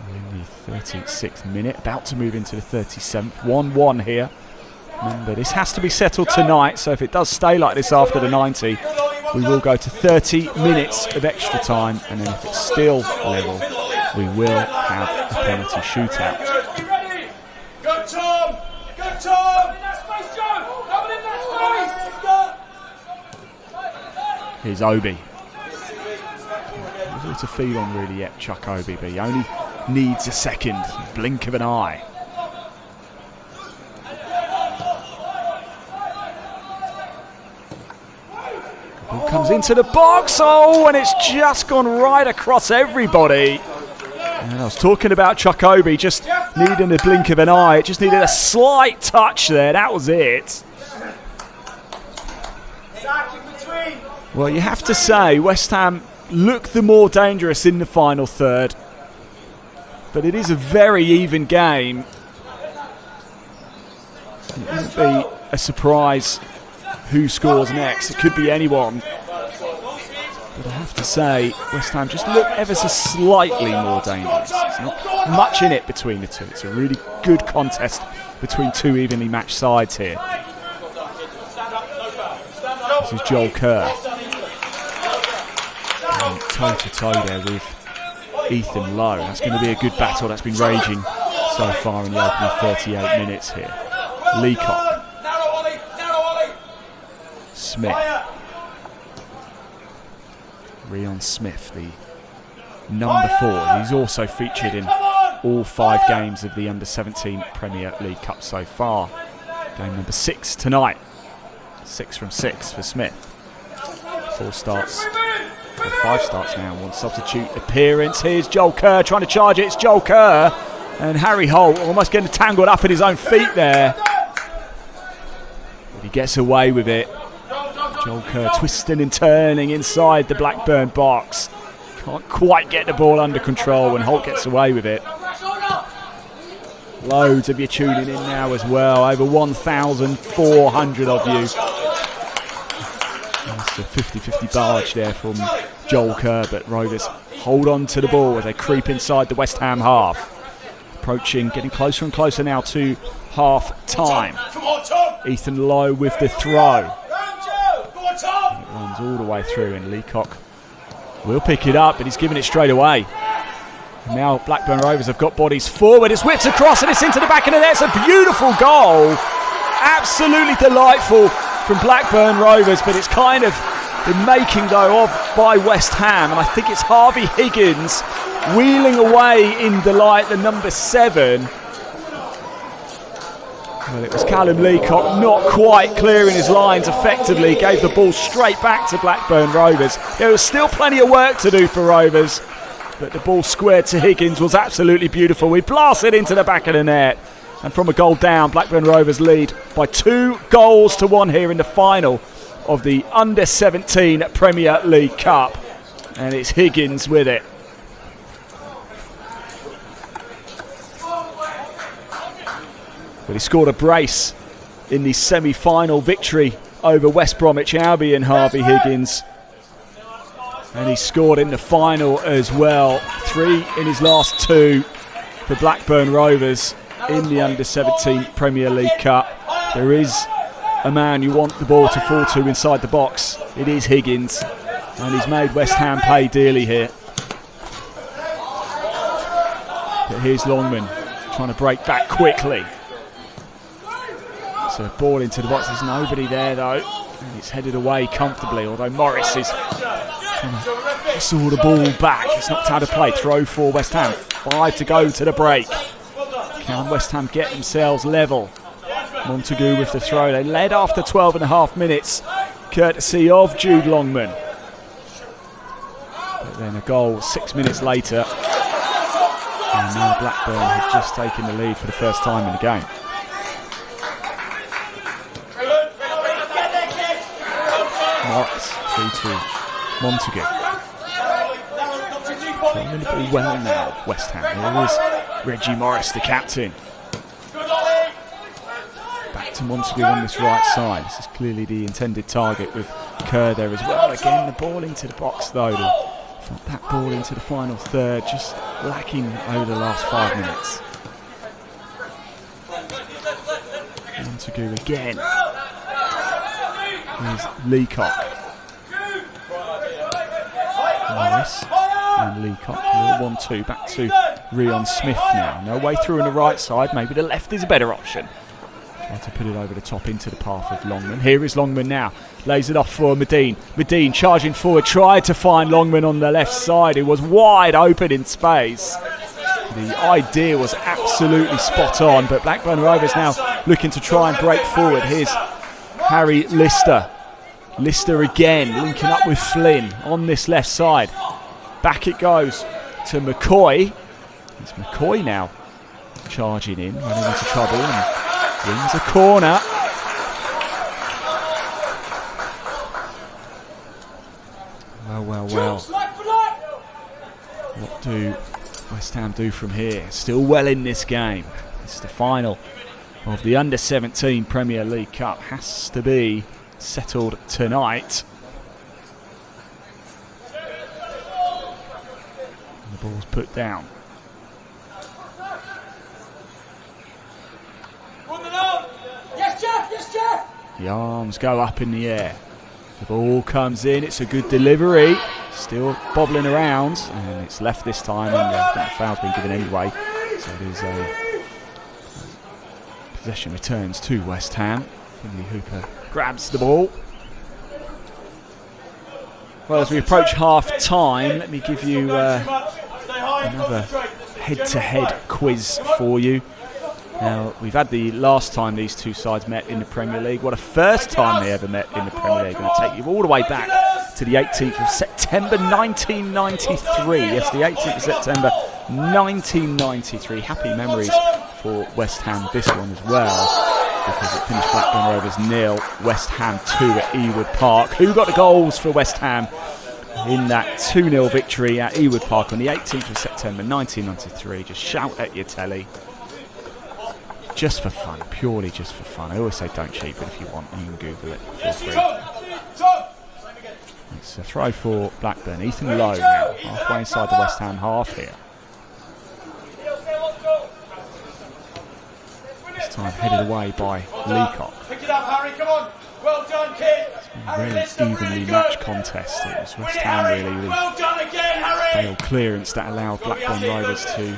In the 36th minute, about to move into the 37th. 1-1 here. Remember, this has to be settled tonight, so if it does stay like this after the 90, we will go to 30 minutes of extra time, and then if it's still level, we will have a penalty shootout. Go Tom! Go Tom! Here's Obi. There's little to feel on really yet, Chuck Obi, but he only needs a second, blink of an eye. The ball comes into the box, and it's just gone right across everybody. And I was talking about Chuck Obi just needing a blink of an eye. It just needed a slight touch there, that was it. Well, you have to say West Ham look the more dangerous in the final third. But it is a very even game. It wouldn't be a surprise who scores next. It could be anyone. But I have to say, West Ham just look ever so slightly more dangerous. There's not much in it between the two. It's a really good contest between two evenly matched sides here. This is Joel Kerr. Toe-to-toe there with Ethan Lowe. That's going to be a good battle. That's been raging so far in the opening 38 minutes here. Leacock. Smith. Rion Smith, the number 4. He's also featured in all 5 games of the Under-17 Premier League Cup so far. Game number 6 tonight. 6 from 6 for Smith. 4 starts. 5 starts now. 1 substitute appearance. Here's Joel Kerr trying to charge it. It's Joel Kerr. And Harry Holt almost getting tangled up in his own feet there. But he gets away with it. Joel Kerr twisting and turning inside the Blackburn box. Can't quite get the ball under control and Holt gets away with it. Loads of you tuning in now as well. Over 1,400 of you. That's a 50-50 barge there from Joel Kerr, but Rovers hold on to the ball as they creep inside the West Ham half. Approaching, getting closer and closer now to half time. Ethan Lowe with the throw. It runs all the way through and Leacock will pick it up, but he's giving it straight away. And now Blackburn Rovers have got bodies forward. It's whipped across and it's into the back of the net. It's a beautiful goal. Absolutely delightful from Blackburn Rovers, but it's kind of been making though of by West Ham, and I think it's Harvey Higgins wheeling away in delight, the number 7. Well, it was Callum Leacock not quite clearing his lines effectively, gave the ball straight back to Blackburn Rovers. There was still plenty of work to do for Rovers, but the ball squared to Higgins was absolutely beautiful. We blasted into the back of the net, and from a goal down, Blackburn Rovers lead by 2-1 here in the final of the Under-17 Premier League Cup, and it's Higgins with it. But he scored a brace in the semi-final victory over West Bromwich Albion, Harvey Higgins. And he scored in the final as well. 3 in his last 2 for Blackburn Rovers in the Under-17 Premier League Cup. There is a man you want the ball to fall to inside the box. It is Higgins. And he's made West Ham pay dearly here. But here's Longman trying to break back quickly. So ball into the box, there's nobody there though, and it's headed away comfortably, although Morris is trying to saw the ball back. It's knocked out of play, throw for West Ham, 5 to go to the break. Can West Ham get themselves level? Montague with the throw, they led after 12.5 minutes, courtesy of Jude Longman. But then a goal 6 minutes later, and now Blackburn have just taken the lead for the first time in the game. Morris, 3-2, Montague. Playing the ball well now, West Ham. There is Reggie Morris, the captain. Back to Montague on this right side. This is clearly the intended target with Kerr there as well. Again, the ball into the box though. That ball into the final third, just lacking over the last 5 minutes. Montague again. Here's Leacock. Morris and Leacock. 1-2 back to Rion Smith now. No way through on the right side. Maybe the left is a better option. Try to put it over the top into the path of Longman. Here is Longman now. Lays it off for Medine. Medine charging forward. Tried to find Longman on the left side. It was wide open in space. The idea was absolutely spot on, but Blackburn Rovers now looking to try and break forward. Here's Harry Lister. Lister again, linking up with Flynn on this left side. Back it goes to McCoy. It's McCoy now charging in, running into trouble and wins a corner. Well. What do West Ham do from here? Still well in this game. It's the final of the Under-17 Premier League Cup. Has to be settled tonight. And the ball's put down. Yes, Jeff! Yes, Jeff! The arms go up in the air. The ball comes in. It's a good delivery. Still bobbling around, and it's left this time, and I think the foul's been given anyway. So there's a possession returns to West Ham. Finley Hooper grabs the ball. Well, as we approach half-time, let me give you another head-to-head quiz for you. Now, we've had the last time these two sides met in the Premier League. What a first time they ever met in the Premier League. I'm going to take you all the way back to the 18th of September 1993. Yes, the 18th of September 1993. Happy memories for West Ham, this one as well, because it finished Blackburn Rovers 0, West Ham 2 at Ewood Park. Who got the goals for West Ham in that 2-0 victory at Ewood Park on the 18th of September 1993? Just shout at your telly. Just for fun, purely just for fun. I always say don't cheat, but if you want, you can Google it. Feel free. It's a throw for Blackburn. Ethan Lowe now, halfway inside the West Ham half here. This time headed away by Leacock. Pick it up, Harry, come on. Well done, kid. It's been a very evenly matched contest. It was West Ham really well done again, Harry. failed clearance that allowed Blackburn Rovers to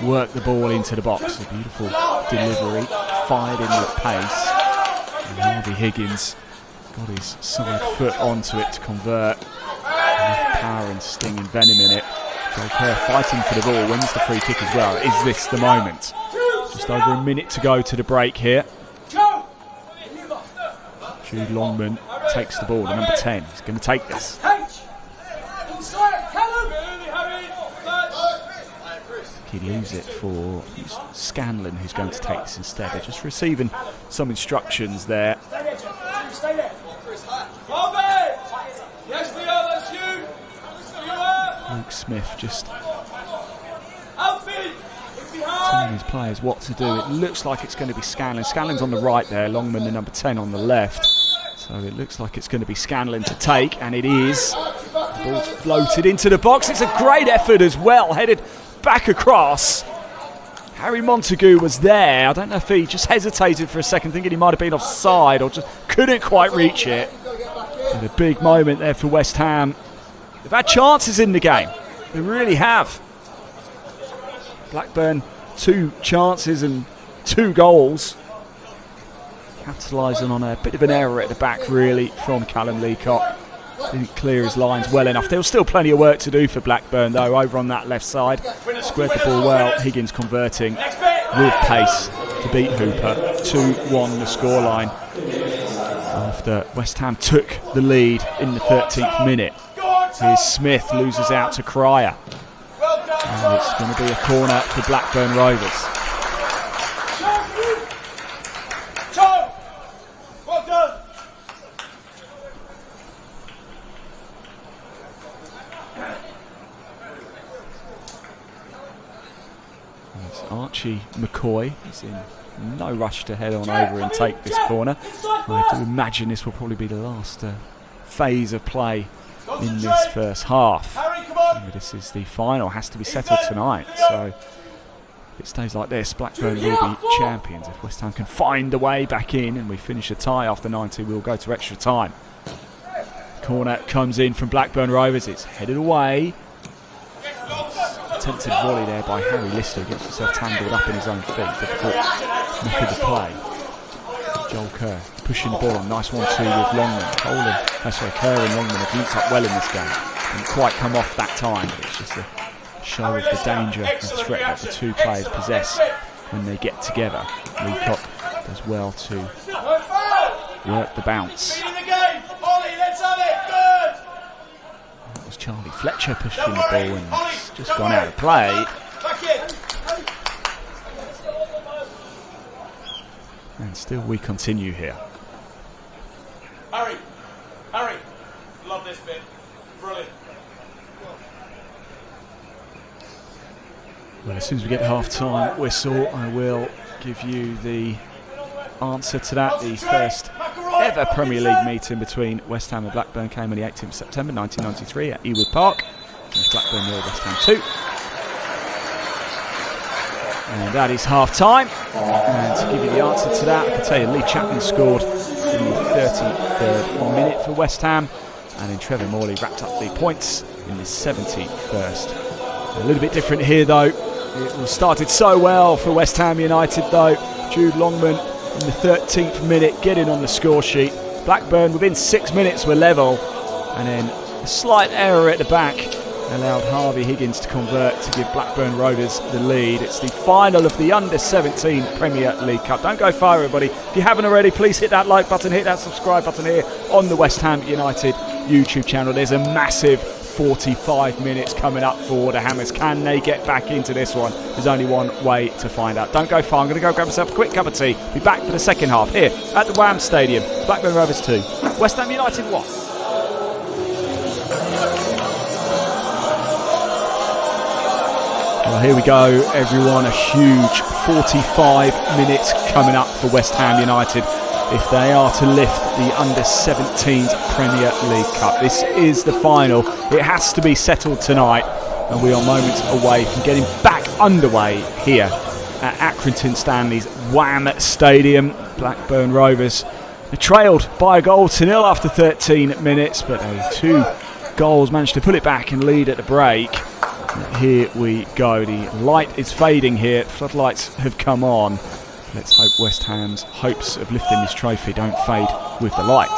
work the ball into the box. A beautiful delivery, fired in with pace. And Harvey Higgins got his side foot onto it to convert. Enough power and sting and venom in it. Joe Kerr fighting for the ball, wins the free kick as well. Is this the moment? Just over a minute to go to the break here. Jude Longman takes the ball, the number 10. He's going to take this. He leaves it for Scanlon, who's going to take this instead. They're just receiving some instructions there. Luke Smith just telling his players what to do. It looks like it's going to be Scanlon. Scanlon's on the right there, Longman the number 10 on the left. So it looks like it's going to be Scanlon to take, and it is. The ball's floated into the box. It's a great effort as well, headed back across. Harry Montague was there. I don't know if he just hesitated for a second, thinking he might have been offside, or just couldn't quite reach it. And a big moment there for West Ham. They've had chances in the game. They really have. Blackburn, 2 chances and 2 goals. Capitalising on a bit of an error at the back, really, from Callum Leacock. Didn't clear his lines well enough. There was still plenty of work to do for Blackburn, though, over on that left side. Squared the ball well. Higgins converting with pace to beat Hooper. 2-1 the scoreline after West Ham took the lead in the 13th minute. Here's Smith, loses out to Cryer. And it's going to be a corner for Blackburn Rovers. Archie McCoy is in no rush to head on over and take this corner. I do imagine this will probably be the last phase of play in this first half. This is the final, has to be settled tonight. So if it stays like this, Blackburn will be champions. If West Ham can find a way back in and we finish a tie after 90, we'll go to extra time. Corner comes in from Blackburn Rovers. It's headed away. Attempted volley there by Harry Lister, gets himself tangled up in his own feet. Difficult method of play. Joel Kerr pushing the ball on. Nice 1-2 with Longman. Kerr and Longman have linked up well in this game. Didn't quite come off that time, but it's just a show of the danger and threat that the two players possess when they get together. Leacock does well to work the bounce. That was Charlie Fletcher pushing the ball and it's just gone out of play. And still we continue here. Harry, love this bit. Brilliant. Well, as soon as we get the half-time whistle, I will give you the answer to that. The first ever Premier League meeting between West Ham and Blackburn came on the 18th of September 1993 at Ewood Park. It's Blackburn 0, West Ham 2. And that is half time. And to give you the answer to that, I can tell you Lee Chapman scored in the 33rd minute for West Ham, and then Trevor Morley wrapped up the points in the 71st. A little bit different here though. It started so well for West Ham United though. Jude Longman in the 13th minute getting on the score sheet. Blackburn within 6 minutes were level, and then a slight error at the back allowed Harvey Higgins to convert to give Blackburn Rovers the lead. It's the final of the Under-17 Premier League Cup. Don't go far, everybody. If you haven't already, please hit that like button, hit that subscribe button here on the West Ham United YouTube channel. There's a massive 45 minutes coming up for the Hammers. Can they get back into this one? There's only one way to find out. Don't go far. I'm going to go grab myself a quick cup of tea. Be back for the second half here at the Wham Stadium. It's Blackburn Rovers 2, West Ham United 1. Well, here we go, everyone. A huge 45 minutes coming up for West Ham United if they are to lift the Under-17s Premier League Cup. This is the final. It has to be settled tonight, and we are moments away from getting back underway here at Accrington Stanley's Wham Stadium. Blackburn Rovers are trailed by a goal to nil after 13 minutes, but 2 goals managed to pull it back and lead at the break. Here we go. The light is fading here. Floodlights have come on. Let's hope West Ham's hopes of lifting this trophy don't fade with the light.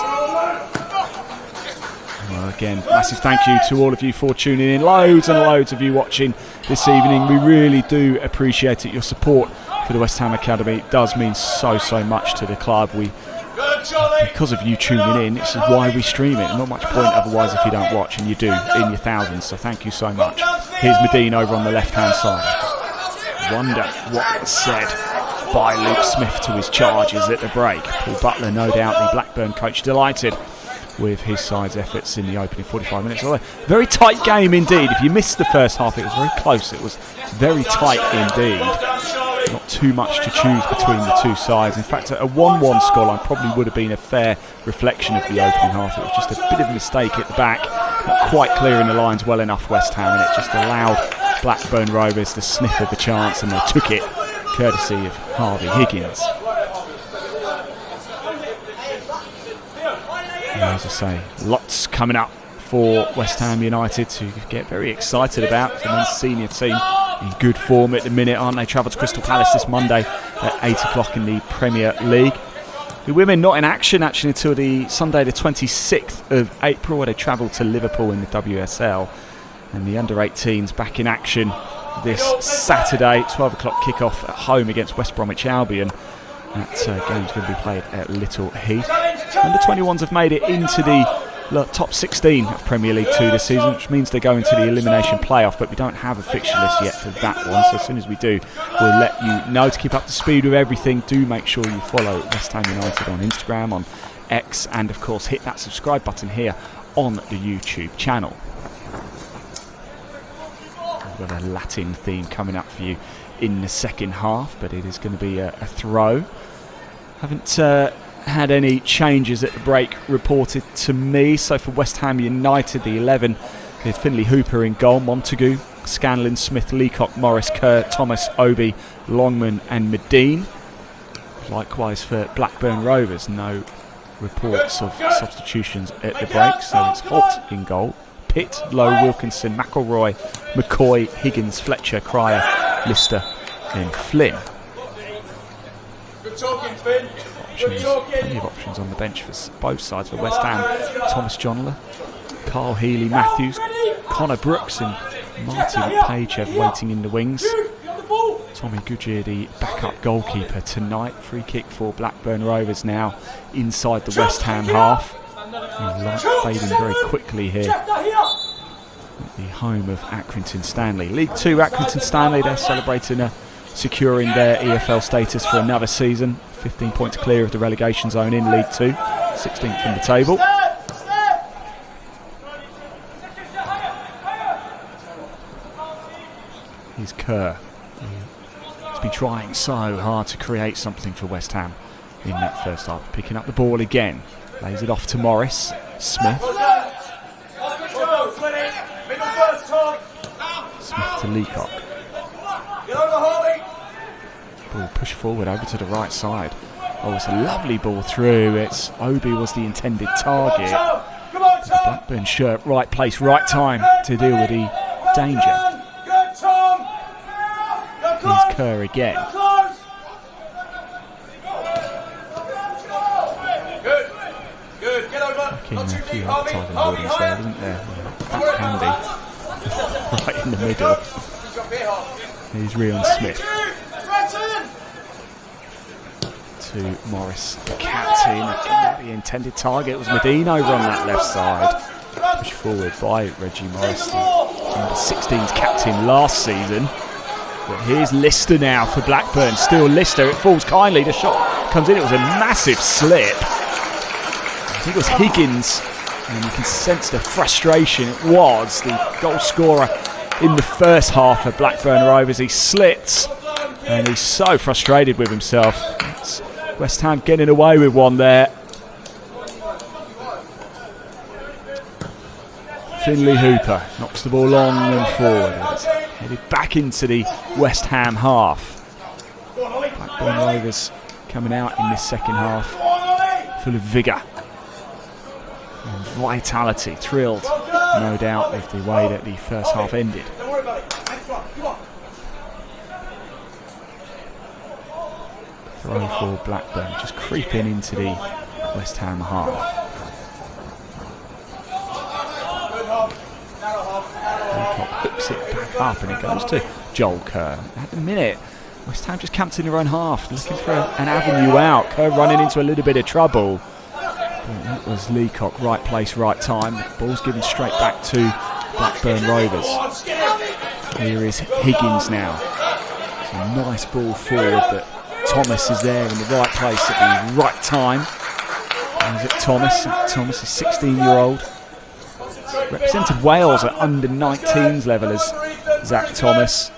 Well, again, massive thank you to all of you for tuning in. Loads and loads of you watching this evening. We really do appreciate it. Your support for the West Ham Academy does mean so much to the club. Because of you tuning in, this is why we stream it. Not much point otherwise if you don't watch, and you do in your thousands, so thank you so much. Here's Medine over on the left hand side. I wonder what was said by Luke Smith to his charges at the break. Paul Butler, no doubt the Blackburn coach, delighted with his side's efforts in the opening 45 minutes. Very tight game indeed. If you missed the first half, it was very close. It was very tight indeed. Not too much to choose between the two sides. In fact, a 1-1 scoreline probably would have been a fair reflection of the opening half. It was just a bit of a mistake at the back, not quite clearing the lines well enough, West Ham, and it just allowed Blackburn Rovers the sniff of a chance, and they took it courtesy of Harvey Higgins. And as I say, lots coming up for West Ham United to get very excited about. The men's senior team in good form at the minute, aren't they? Travel to Crystal Palace this Monday at 8 o'clock in the Premier League. The women not in action actually until the Sunday the 26th of April, where they travel to Liverpool in the WSL. And the under-18s back in action this Saturday, 12 o'clock kickoff at home against West Bromwich Albion. That game's going to be played at Little Heath. Under-21s have made it into the top 16 of Premier League 2 this season, which means they go into the elimination playoff, but we don't have a fixture list yet for that one, so as soon as we do, we'll let you know. To keep up to speed with everything, do make sure you follow West Ham United on Instagram, on X, and of course hit that subscribe button here on the YouTube channel. We've got a Latin theme coming up for you in the second half, but it is going to be a throw. Haven't had any changes at the break reported to me. So for West Ham United, the 11 is Finley Hooper in goal, Montague, Scanlon, Smith, Leacock, Morris, Kerr, Thomas, Obi, Longman and Medine. Likewise for Blackburn Rovers, no reports of substitutions at the break, so it's Holt in goal, Pitt, Lowe, Wilkinson, McElroy, McCoy, Higgins, Fletcher, Cryer, Lister and Flynn. Good talking, Finn. Plenty of options on the bench for both sides. For West Ham, Thomas Johnler, Carl Healy Matthews, Connor Brooks and Martin Pagehev waiting in the wings. Tommy Goodyear, the backup goalkeeper tonight. Free kick for Blackburn Rovers now inside the West Ham half. And light fading very quickly here at the home of Accrington Stanley. League 2 Accrington Stanley, they're celebrating securing their EFL status for another season. 15 points clear of the relegation zone in League 2, 16th in the table. Here's Kerr. He's been trying so hard to create something for West Ham in that first half. Picking up the ball again. Lays it off to Morris. Smith. Smith to Leacock. Ball pushed forward over to the right side. Oh, it's a lovely ball through. It's Obi was the intended target. Blackburn shirt, right place, right time to deal with the danger. Here's Kerr again. Fucking a few advertising hoardings there, isn't there? Fat candy. Right in the middle. Here's Rion Smith. To Morris, the captain. The intended target was Medina over on that left side. Pushed forward by Reggie Morris, the under-16s captain last season. But here's Lister now for Blackburn. Still Lister. It falls kindly. The shot comes in. It was a massive slip. I think it was Higgins. And you can sense the frustration. It was the goal scorer in the first half of Blackburn Rovers. He slipped. And he's so frustrated with himself. It's West Ham getting away with one there. Finley Hooper knocks the ball long and forward. It's headed back into the West Ham half. Blackburn Rovers coming out in this second half full of vigour and vitality. Thrilled, no doubt, with the way that the first half ended. Throw for Blackburn, just creeping into the West Ham half. Leacock hooks it back up and it goes to Joel Kerr. At the minute, West Ham just camped in their own half, looking for an avenue out. Kerr running into a little bit of trouble. But that was Leacock, right place, right time. The ball's given straight back to Blackburn Rovers. Here is Higgins now. It's a nice ball forward, but Thomas is there in the right place at the right time. Is it Thomas? Thomas is 16-year-old. Represented Wales at under-19s level as Zach Thomas.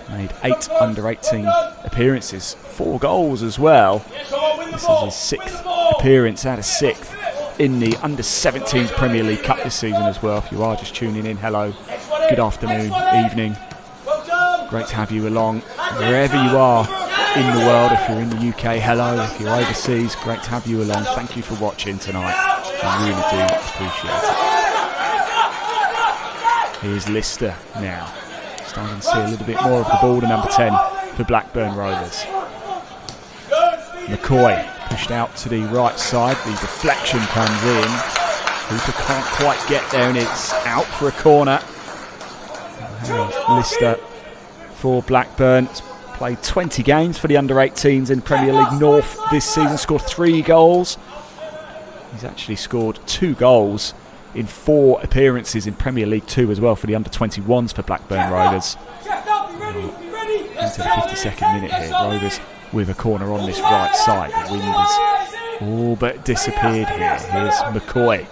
Made 8 under-18 appearances, 4 goals as well. This is his 6th appearance out of 6th in the under-17s Premier League Cup this season as well. If you are just tuning in, hello, good afternoon, evening. Great to have you along wherever you are in the world. If you're in the UK, hello. If you're overseas, great to have you along. Thank you for watching tonight. I really do appreciate it. Here's Lister now. Starting to see a little bit more of the ball to number 10 for Blackburn Rovers. McCoy pushed out to the right side. The deflection comes in. Hooper can't quite get there and it's out for a corner. Lister for Blackburn. It's played 20 games for the under-18s in Premier League North this season. Scored 3 goals. He's actually scored 2 goals in 4 appearances in Premier League 2 as well for the under-21s for Blackburn Rovers. Into the 52nd minute here. Rovers with a corner on this right side. The wind has all but disappeared here. Here's McCoy.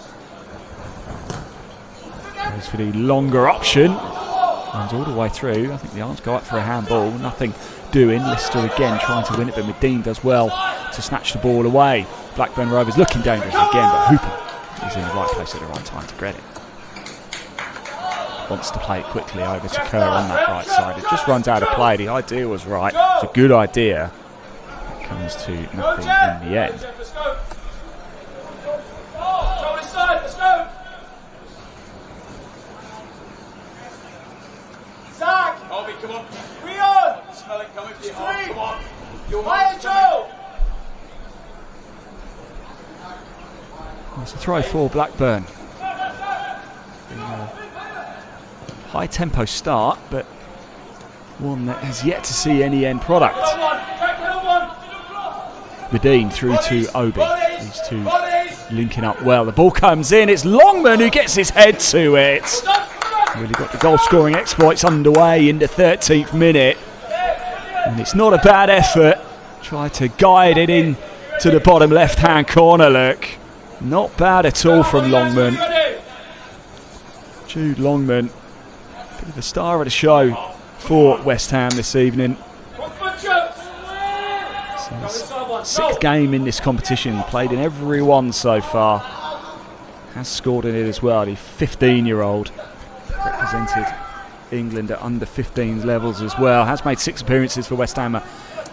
Goes for the longer option. Runs all the way through. I think the arms go up for a handball. Nothing doing. Lister again trying to win it, but Medine does well to snatch the ball away. Blackburn Rovers looking dangerous again, but Hooper is in the right place at the right time to get it. Wants to play it quickly over to Kerr on that right side. It just runs out of play. The idea was right. It's a good idea. It comes to nothing in the end. Zach! Obi, come on. Rion! Smell it coming for you. Oh, come on. You're right, Joe! It's a throw for Blackburn. High tempo start, but one that has yet to see any end product. Medine through to Obi. These two linking up well. The ball comes in. It's Longman who gets his head to it. Really got the goal scoring exploits underway in the 13th minute. And it's not a bad effort. Try to guide it in to the bottom left hand corner, look. Not bad at all from Longman. Jude Longman, bit of a star of the show for West Ham this evening. Sixth game in this competition, played in every one so far. Has scored in it as well. The 15-year-old represented England at under 15s levels as well. Has made 6 appearances for West Ham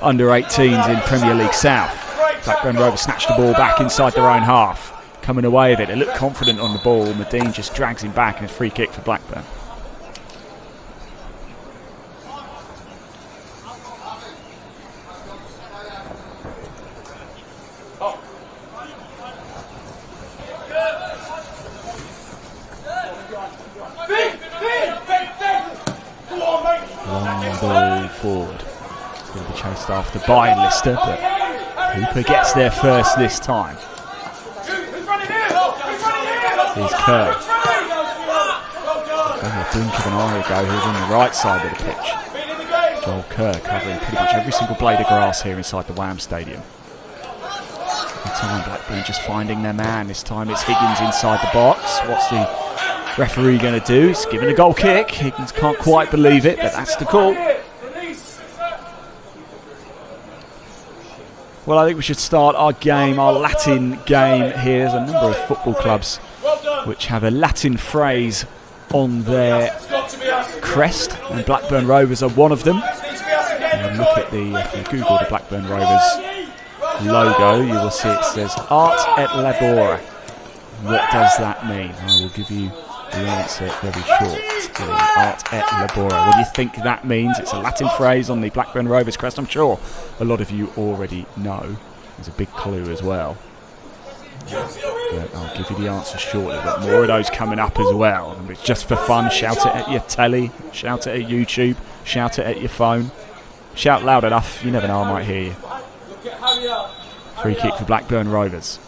under 18s in Premier League South. Blackburn Rovers snatched the ball back inside their own half, coming away with it. They look confident on the ball. Medine just drags him back, and it's free kick for Blackburn. Long ball forward. Going to be chased after by Lister, but Hooper gets there first this time. Here's Kerr. Only a blink of an eye ago, he was on the right side of the pitch. Joel Kerr covering pretty much every single blade of grass here inside the Wham Stadium. Every time Blackburn just finding their man. This time it's Higgins inside the box. What's the referee going to do? He's giving a goal kick. Higgins can't quite believe it, but that's the call. Well, I think we should start our game, our Latin game here. There's a number of football clubs which have a Latin phrase on their crest, and Blackburn Rovers are one of them. And look at if you Google the Blackburn Rovers logo, you will see it says Art et Labora. What does that mean? I will give you the answer very short. Art et Labora. What do you think that means? It's a Latin phrase on the Blackburn Rovers crest. I'm sure a lot of you already know. There's a big clue as well. But I'll give you the answer shortly. But more of those coming up as well. And it's just for fun. Shout it at your telly. Shout it at YouTube. Shout it at your phone. Shout loud enough. You never know, I might hear you. Free kick for Blackburn Rovers.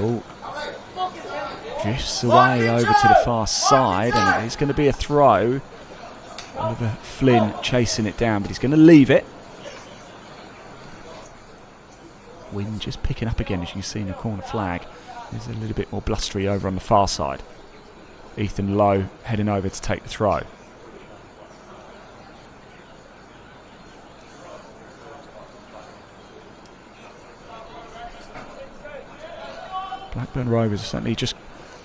Oh. Drifts away over to the far side, and it's going to be a throw. Oliver Flynn chasing it down, but he's going to leave it. Wind just picking up again, as you can see in the corner flag. There's a little bit more blustery over on the far side. Ethan Lowe heading over to take the throw. Blackburn Rovers certainly just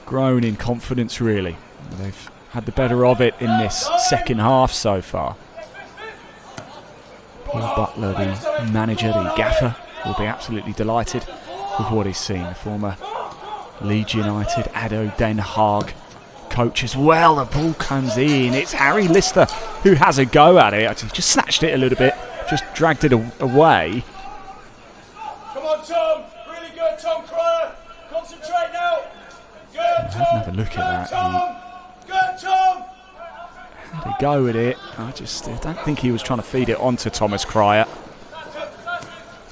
grown in confidence, really. They've had the better of it in this second half so far. Paul Butler, the manager, the gaffer, will be absolutely delighted with what he's seen. The former Leeds United, ADO Den Haag coach as well. The ball comes in. It's Harry Lister who has a go at it. He just snatched it a little bit, just dragged it away. Come on, Tom. Really good, Tom Cryer. Concentrate now. Good, Tom. Have another look at that. Good, Tom. Had a go at it. I don't think he was trying to feed it onto Thomas Cryer.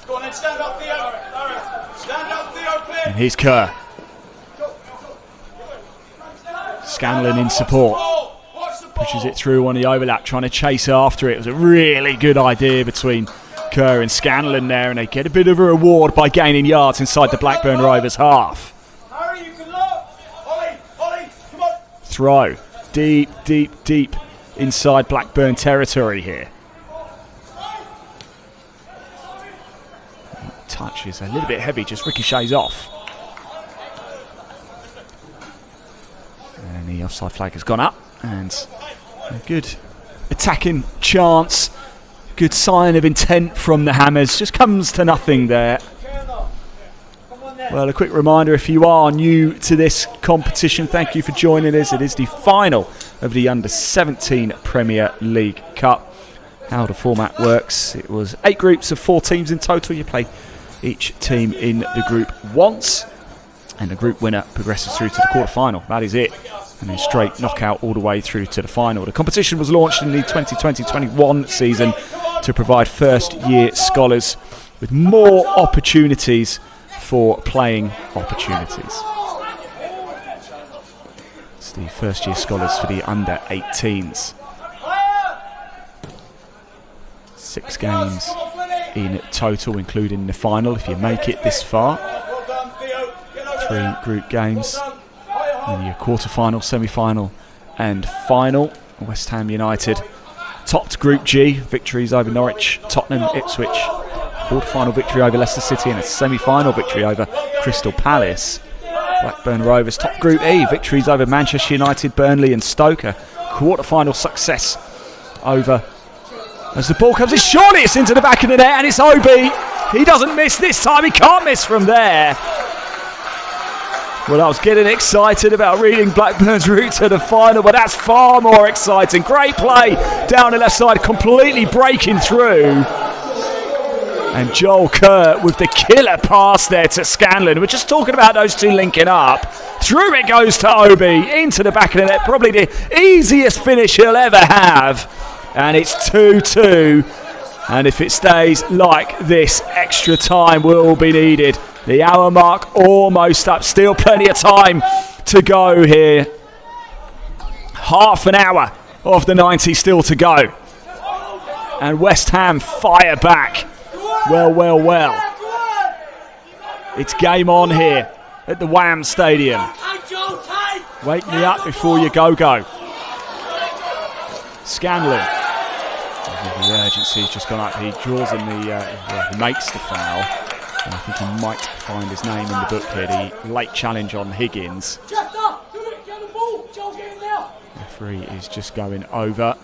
Go on then, stand up, Theo. Stand up, Theo, please. And here's Kerr. Scanlon in support. Pushes it through on the overlap, trying to chase after it. It was a really good idea between Kerr and Scanlon there, and they get a bit of a reward by gaining yards inside the Blackburn Rovers half. Harry, you can look. Ollie, come on. Throw. Deep, deep, deep inside Blackburn territory here. Touch is a little bit heavy, just ricochets off. And the offside flag has gone up, and a good attacking chance. Good sign of intent from the Hammers. Just comes to nothing there. Well, a quick reminder, if you are new to this competition, thank you for joining us. It is the final of the Under-17 Premier League Cup. How the format works, it was 8 groups of 4 teams in total. You play each team in the group once, and the group winner progresses through to the quarter-final. That is it. And then straight knockout all the way through to the final. The competition was launched in the 2020-21 season to provide first-year scholars with more opportunities for playing opportunities. It's the first-year scholars for the under-18s. 6 games in total, including the final, if you make it this far. 3 group games. In your quarter-final, semi-final and final. West Ham United topped Group G, victories over Norwich, Tottenham, Ipswich, quarter-final victory over Leicester City and a semi-final victory over Crystal Palace. Blackburn Rovers top Group E, victories over Manchester United, Burnley and Stoke, quarter-final success over, as the ball comes in, surely it's into the back of the net and it's Obi. He doesn't miss this time, he can't miss from there. Well, I was getting excited about reading Blackburn's route to the final, but that's far more exciting. Great play down the left side, completely breaking through. And Joel Kerr with the killer pass there to Scanlon. We're just talking about those two linking up. Through it goes to Obi, into the back of the net. Probably the easiest finish he'll ever have. And it's 2-2. And if it stays like this, extra time will be needed. The hour mark almost up. Still plenty of time to go here. Half an hour of the 90 still to go. And West Ham fire back. Well. It's game on here at the Wham Stadium. Wake me up before you go. Scanlon. The urgency has just gone up. He draws in he makes the foul. And I think he might find his name in the book here. The late challenge on Higgins. Referee is just going over.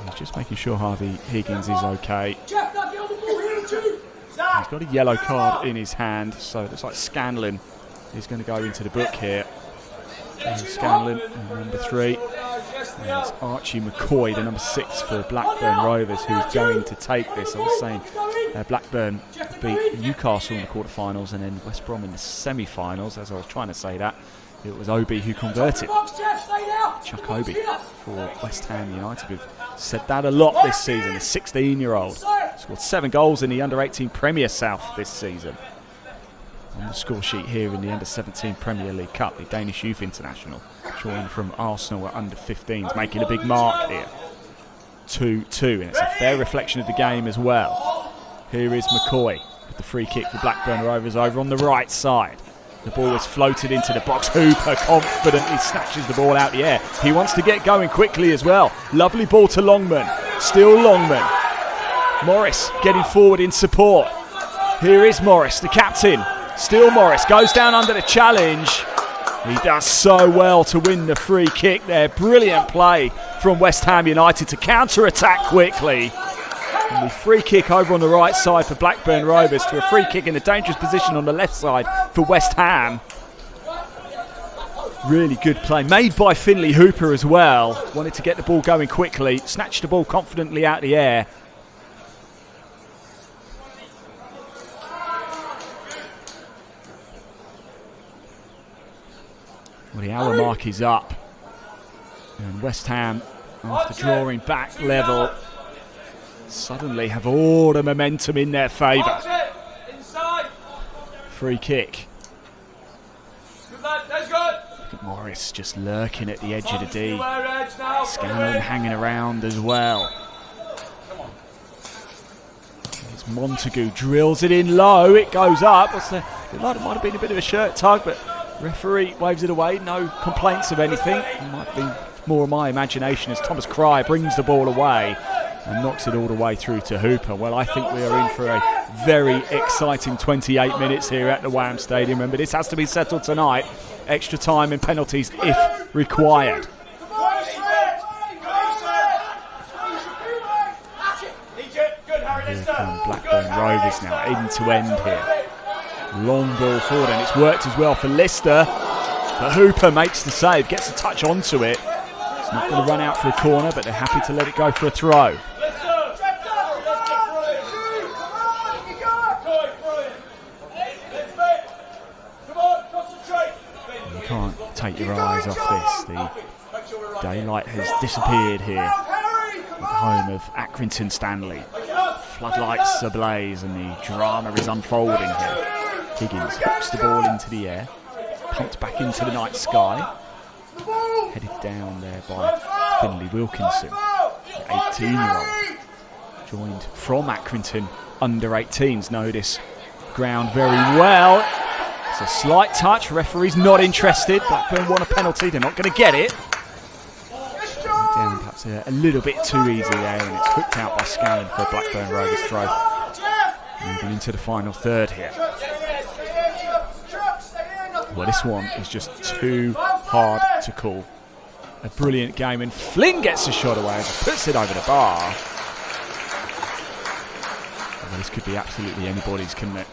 He's just making sure Harvey Higgins is okay. He's got a yellow card in his hand, so it looks like Scanlon is going to go into the book here. And Scanlon, number 3. And it's Archie McCoy, the number 6 for Blackburn Rovers, who's going to take this. I was saying Blackburn beat Newcastle in the quarterfinals and then West Brom in the semi-finals. As I was trying to say that, it was Obi who converted. Chuck Obi for West Ham United. We've said that a lot this season. The 16-year-old scored 7 goals in the Under-18 Premier South this season. On the score sheet here in the Under-17 Premier League Cup, the Danish Youth International, drawing from Arsenal at Under-15s, making a big mark here. 2-2, and it's a fair reflection of the game as well. Here is McCoy with the free kick for Blackburn Rovers over on the right side. The ball is floated into the box. Hooper confidently snatches the ball out the air. He wants to get going quickly as well. Lovely ball to Longman. Still Longman. Morris getting forward in support. Here is Morris, the captain. Still Morris goes down under the challenge. He does so well to win the free kick there. Brilliant play from West Ham United to counter-attack quickly. And the free kick over on the right side for Blackburn Rovers to a free kick in a dangerous position on the left side for West Ham. Really good play. Made by Finley Hooper as well. Wanted to get the ball going quickly. Snatched the ball confidently out the air. Well, the hour mark is up. And West Ham, after drawing back level, suddenly have all the momentum in their favour. Free kick. Look at Morris just lurking at the edge of the D. Scanlon hanging around as well. It's Montague, drills it in low, it goes up. It might have been a bit of a shirt tug, but referee waves it away. No complaints of anything. It might be more of my imagination as Thomas Cry brings the ball away and knocks it all the way through to Hooper. Well, I think we are in for a very exciting 28 minutes here at the Wham Stadium. Remember, this has to be settled tonight. Extra time and penalties if required. Here come Blackburn Rovers now, end to end here. Long ball forward, and it's worked as well for Lister. But Hooper makes the save, gets a touch onto it. It's not going to run out for a corner, but they're happy to let it go for a throw. You can't take your eyes off this. The daylight has disappeared here at the home of Accrington Stanley. Floodlights ablaze and the drama is unfolding here. Higgins hooks the ball into the air, pumped back into the night sky, headed down there by Finley Wilkinson, the 18-year-old, joined from Accrington under-18s, know this ground very well. It's a slight touch, referee's not interested. Blackburn want a penalty, they're not going to get it. Down Perhaps a little bit too easy there, and it's hooked out by Scanlon for a Blackburn Rovers throw. Moving into the final third here. Well, this one is just too hard to call. A brilliant game, and Flynn gets a shot away as he puts it over the bar. Well, this could be absolutely anybody's, couldn't it?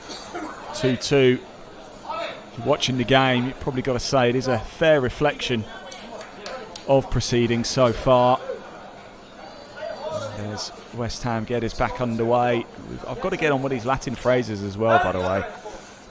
2-2. If you're watching the game, you've probably got to say it is a fair reflection of proceedings so far. And there's West Ham get us back underway. I've got to get on with these Latin phrases as well, by the way.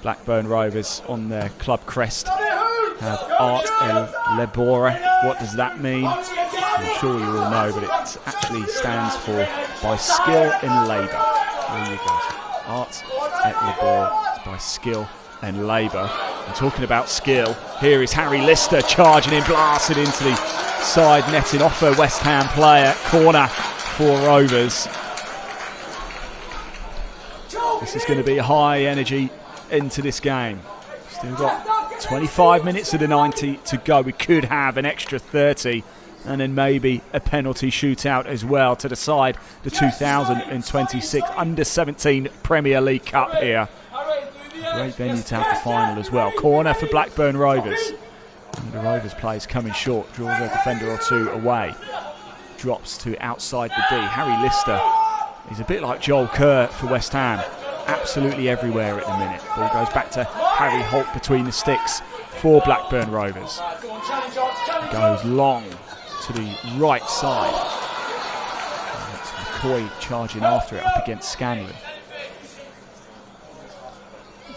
Blackburn Rovers on their club crest have Art El Labore. What does that mean? I'm sure you all know, but it actually stands for by skill and labour. There you go. Art El Labore is by skill and labour. And talking about skill, here is Harry Lister charging in, blasted into the side netting off a West Ham player. Corner for Rovers. This is going to be a high energy into this game. Still got 25 minutes of the 90 to go. We could have an extra 30 and then maybe a penalty shootout as well to decide the 2026 Under-17 Premier League Cup here. Great venue to have the final as well. Corner for Blackburn Rovers. And the Rovers players coming short, draws a defender or two away. Drops to outside the D. Harry Lister is a bit like Joel Kerr for West Ham. Absolutely everywhere at the minute. Ball goes back to Harry Holt between the sticks for Blackburn Rovers. Goes long to the right side. And it's McCoy charging after it up against Scanlon.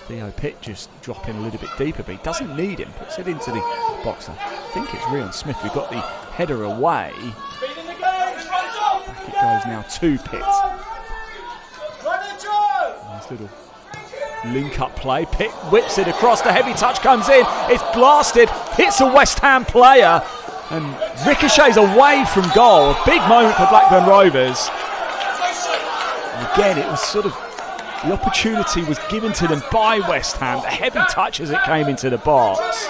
Theo Pitt just dropping a little bit deeper, but he doesn't need him. Puts it into the box. I think it's Rion Smith who got the header away. Back it goes now to Pitt. Nice little link-up play. Pitt whips it across. The heavy touch comes in. It's blasted. Hits a West Ham player and ricochets away from goal. A big moment for Blackburn Rovers. And again, it was sort of the opportunity was given to them by West Ham. The heavy touch as it came into the box.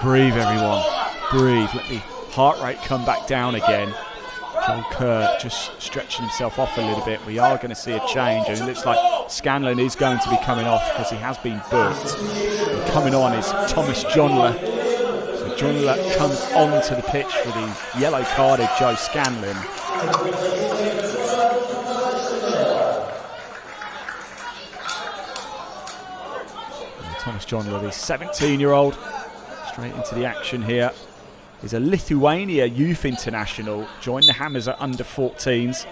Breathe, everyone. Breathe. Let the heart rate come back down again. Joel Kerr just stretching himself off a little bit. We are going to see a change, and it looks like Scanlon is going to be coming off because he has been booked. And coming on is Thomas Johnler. So Johnler comes onto the pitch for the yellow-carded Joe Scanlon. And Thomas Johnler, the 17-year-old, straight into the action here. He's a Lithuania youth international, joined the Hammers at under-14s,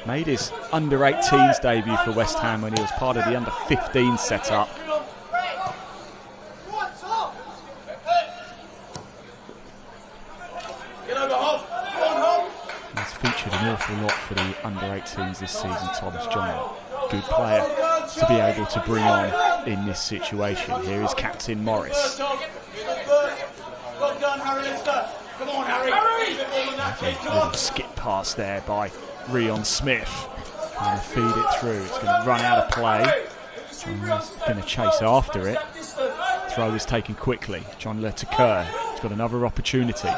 made his under-18s debut for West Ham when he was part of the under-15 setup. He's featured an awful lot for the under-18s this season, Thomas Johnler. Good player to be able to bring on in this situation. Here is Captain Morris. Come on, Harry. A little skip pass there by Rion Smith. Trying to feed it through. It's going to run out of play. He's going to chase after it. Throw is taken quickly. John Le to Kerr. He's got another opportunity.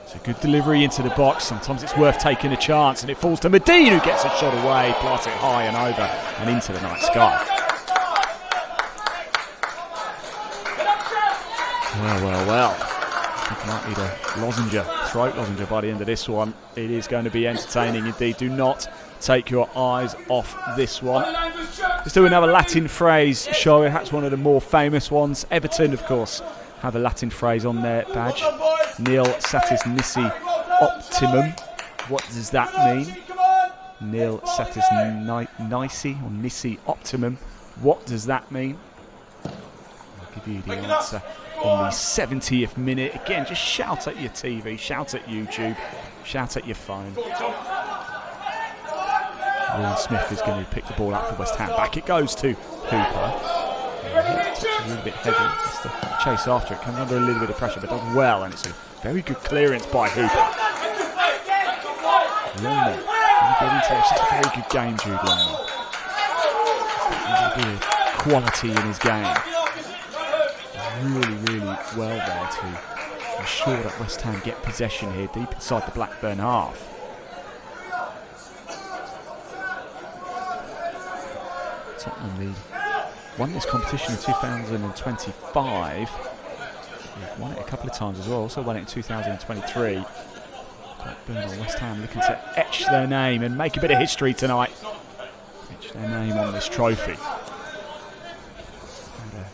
It's a good delivery into the box. Sometimes it's worth taking a chance, and it falls to Medine, who gets a shot away, blasts it high and over and into the night sky. Well. I think I might need a throat lozenge by the end of this one. It is going to be entertaining indeed. Do not take your eyes off this one. Let's do another Latin phrase, shall we? That's one of the more famous ones. Everton, of course, have a Latin phrase on their badge. Nil satis nisi optimum. What does that mean? Nil satis nisi or nisi optimum. What does that mean? I'll give you the answer on the 70th minute. Again, just shout at your TV, shout at YouTube, shout at your phone. Rion Smith is going to pick the ball up for West Ham. Back it goes to Hooper. Touches a little bit heavy, just to chase after it. Comes under a little bit of pressure, but does well, and it's a very good clearance by Hooper. Longman, get into it. It's just a very good game, Jude Longman. There's a bit of quality in his game. really well there to ensure that West Ham get possession here deep inside the Blackburn half. Tottenham won this competition in 2025. They've won it a couple of times as well, also won it in 2023. Blackburn or West Ham looking to etch their name and make a bit of history tonight. Etch their name on this trophy. And a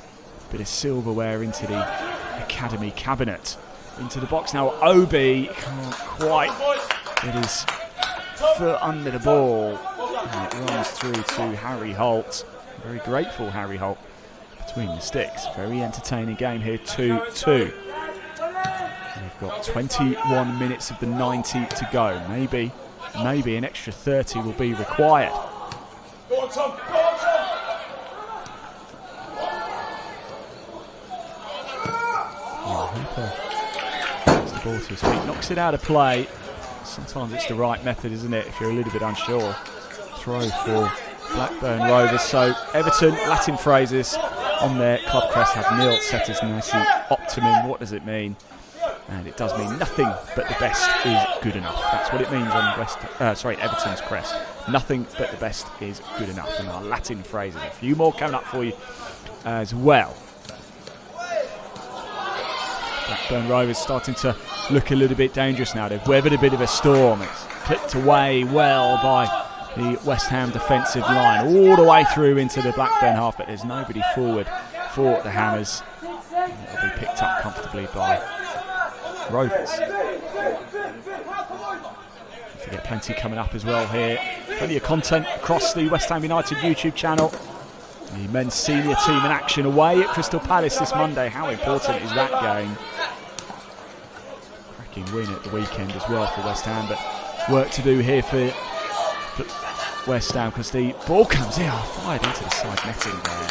bit of silverware into the academy cabinet. Into the box now. Obi can't quite get his foot under the ball. And it runs through to Harry Holt. Very grateful Harry Holt between the sticks. Very entertaining game here, 2-2. We've got 21 minutes of the 90 to go. Maybe an extra 30 will be required. Go on, Tom. Go on, Tom. Hooper gets the ball to his feet, knocks it out of play. Sometimes it's the right method, isn't it, if you're a little bit unsure. Throw for Blackburn Rovers. So Everton, Latin phrases on their club crest have nil ceteris nisi optimum. What does it mean? And it does mean nothing but the best is good enough. That's what it means on Everton's crest. Nothing but the best is good enough. And our Latin phrases, a few more coming up for you as well. Blackburn Rovers starting to look a little bit dangerous now. They've weathered a bit of a storm. It's clipped away well by the West Ham defensive line, all the way through into the Blackburn half, but there's nobody forward for the Hammers. And it'll be picked up comfortably by Rovers. Don't forget, plenty coming up as well here. Plenty of content across the West Ham United YouTube channel. The men's senior team in action away at Crystal Palace this Monday. How important is that game? Cracking win at the weekend as well for West Ham, but work to do here for West Ham because the ball comes in, fired into the side netting there.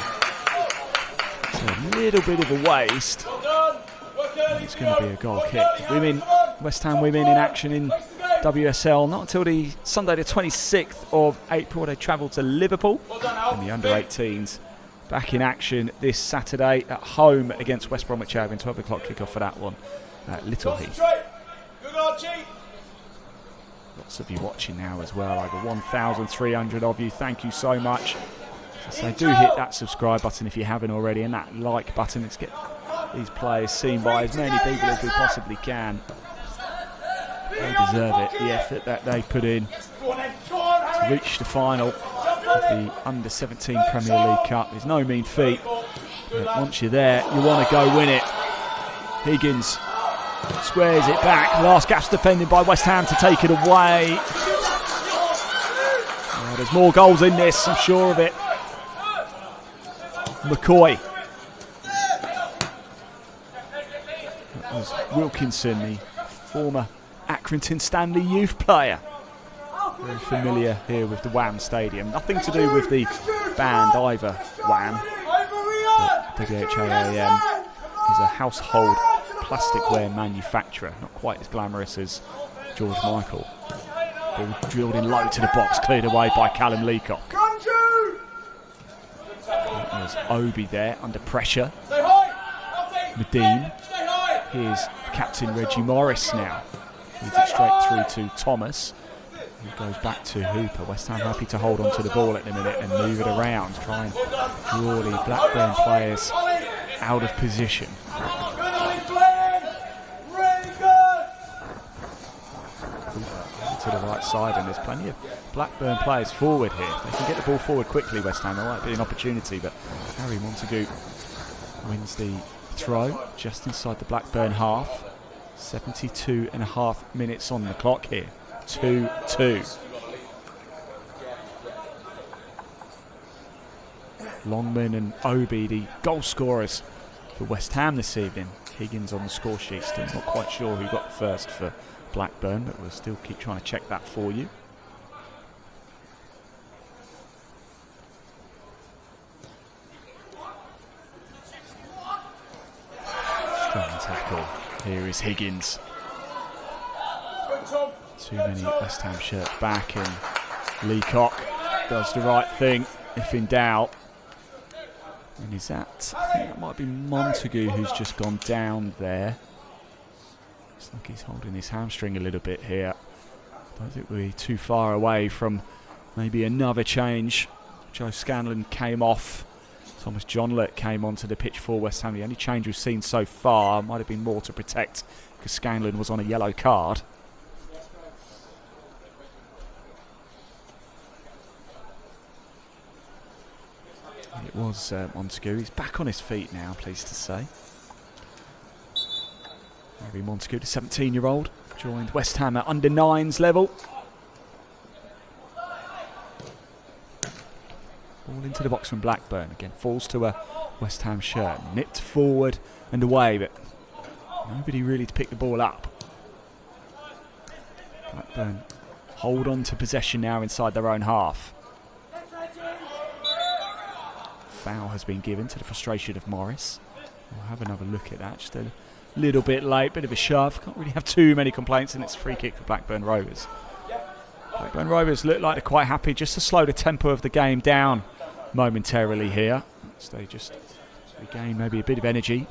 It's a little bit of a waste. And it's going to be a goal kick. West Ham women in action in WSL not until the Sunday the 26th of April. They travel to Liverpool, and the under-18s back in action this Saturday at home against West Bromwich Albion. 12 o'clock kickoff for that one at Little Heath. Lots of you watching now as well, over 1,300 of you. Thank you so much. So do hit that subscribe button if you haven't already, and that like button. Let's get these players seen by as many people as we possibly can. They deserve it, the effort that they've put in to reach the final of the Under-17 Premier League Cup. It's no mean feat, but once you're there, you want to go win it. Higgins squares it back. Last gasp defended by West Ham to take it away. Oh, there's more goals in this, I'm sure of it. McCoy. That was Wilkinson, the former Accrington Stanley youth player. Very familiar here with the Wham Stadium. Nothing to do with the band either, Wham. But WHAAM is a household plasticware manufacturer. Not quite as glamorous as George Michael. Ball drilled in low to the box, cleared away by Callum Leacock. There's Obi there under pressure. Medine. Here's captain Reggie Morris now. Feeds it straight through to Thomas. He goes back to Hooper. West Ham happy to hold on to the ball at the minute and move it around. Try and draw the Blackburn players out of position. To the right side, and there's plenty of Blackburn players forward here. If they can get the ball forward quickly, West Ham, there might be an opportunity, but Harry Montagu wins the throw just inside the Blackburn half. 72.5 minutes on the clock here. 2-2. Longman and Obi, the goal scorers for West Ham this evening. Higgins on the score sheet, still not quite sure who got first for Blackburn, but we'll still keep trying to check that for you. Strong tackle. Here is Higgins. Too many West Ham shirts back, and Leacock does the right thing if in doubt. And is that, I think that might be Montague who's just gone down there. Looks like he's holding his hamstring a little bit here. Don't think we're too far away from maybe another change. Joe Scanlon came off. Thomas Johnlett came onto the pitch for West Ham. The only change we've seen so far might have been more to protect because Scanlon was on a yellow card. It was Montague. He's back on his feet now, pleased to say. Harry Montague, the 17-year-old, joined West Ham at under 9s level. Ball into the box from Blackburn. Again, falls to a West Ham shirt. Nipped forward and away, but nobody really to pick the ball up. Blackburn hold on to possession now inside their own half. Foul has been given to the frustration of Morris. We'll have another look at that. Just a little bit late, bit of a shove. Can't really have too many complaints, and it's a free kick for Blackburn Rovers. Blackburn Rovers look like they're quite happy just to slow the tempo of the game down momentarily here. So they just regain maybe a bit of energy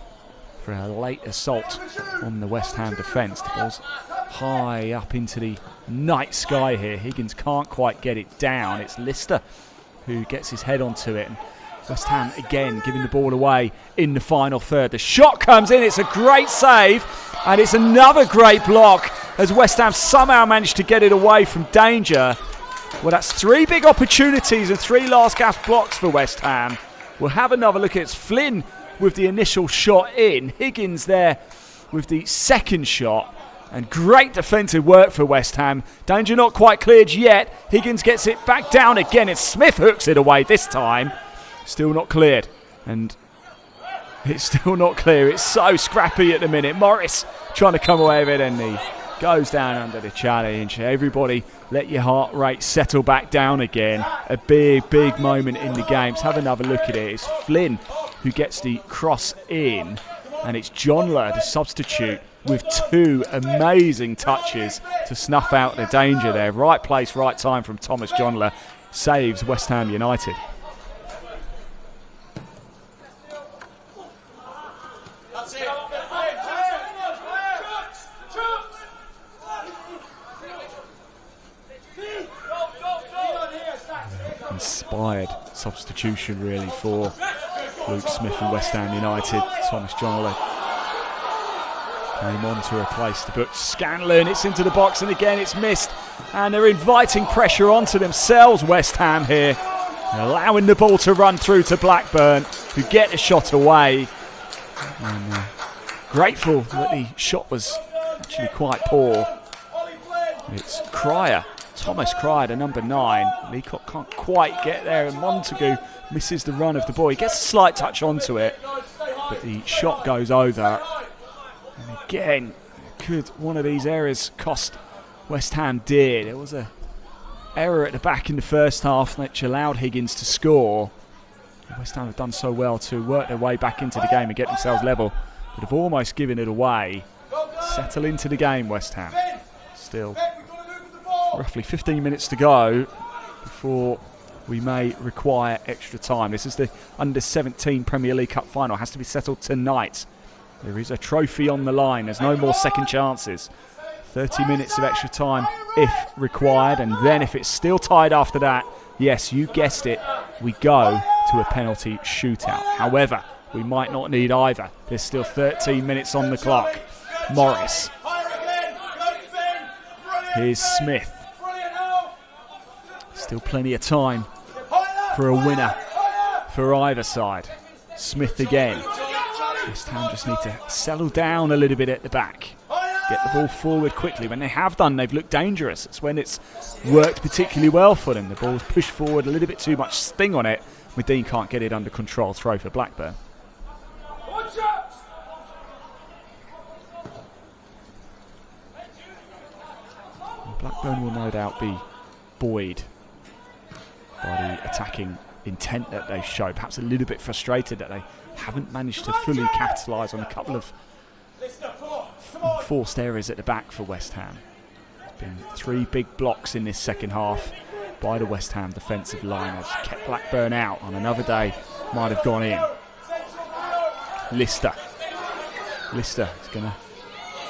for a late assault on the West Ham defence. The ball's high up into the night sky here. Higgins can't quite get it down. It's Lister who gets his head onto it. And West Ham again giving the ball away in the final third. The shot comes in, it's a great save, and it's another great block as West Ham somehow managed to get it away from danger. Well, that's 3 big opportunities and 3 last gasp blocks for West Ham. We'll have another look at it. It's Flynn with the initial shot in, Higgins there with the second shot, and great defensive work for West Ham. Danger not quite cleared yet. Higgins gets it back down again, and Smith hooks it away this time. Still not cleared, and it's still not clear. It's so scrappy at the minute. Morris trying to come away with it, and he goes down under the challenge. Everybody let your heart rate settle back down again. A big, big moment in the game. Let's have another look at it. It's Flynn who gets the cross in, and it's Johnler, the substitute, with 2 amazing touches to snuff out the danger there. Right place, right time from Thomas Johnler. Saves West Ham United. Inspired substitution really for Luke Smith and West Ham United. Thomas Johnley came on to replace the book. Scanlon, it's into the box, and again it's missed, and they're inviting pressure onto themselves, West Ham here, allowing the ball to run through to Blackburn, who get a shot away. And grateful that the shot was actually quite poor. It's Cryer, Thomas Cryer, the number 9. Leacock can't quite get there, and Montague misses the run of the ball. He gets a slight touch onto it, but the shot goes over. And again, could one of these errors cost West Ham dear? There was an error at the back in the first half which allowed Higgins to score. West Ham have done so well to work their way back into the game and get themselves level, but have almost given it away. Settle into the game, West Ham. Still roughly 15 minutes to go before we may require extra time. This is the Under-17 Premier League Cup final. It has to be settled tonight. There is a trophy on the line. There's no more second chances. 30 minutes of extra time if required, and then if it's still tied after that, yes, you guessed it, we go to a penalty shootout. However, we might not need either. There's still 13 minutes on the clock. Morris. Here's Smith. Still plenty of time for a winner for either side. Smith again. West Ham just need to settle down a little bit at the back. Get the ball forward quickly. When they have done, they've looked dangerous. It's when it's worked particularly well for them. The ball's pushed forward, a little bit too much sting on it. Medine can't get it under control. Throw for Blackburn. Blackburn will no doubt be buoyed by the attacking intent that they've shown. Perhaps a little bit frustrated that they haven't managed to fully capitalise on a couple of forced errors at the back for West Ham. There's been 3 big blocks in this second half by the West Ham defensive line. Has kept Blackburn out on another day might have gone in. Lister is going to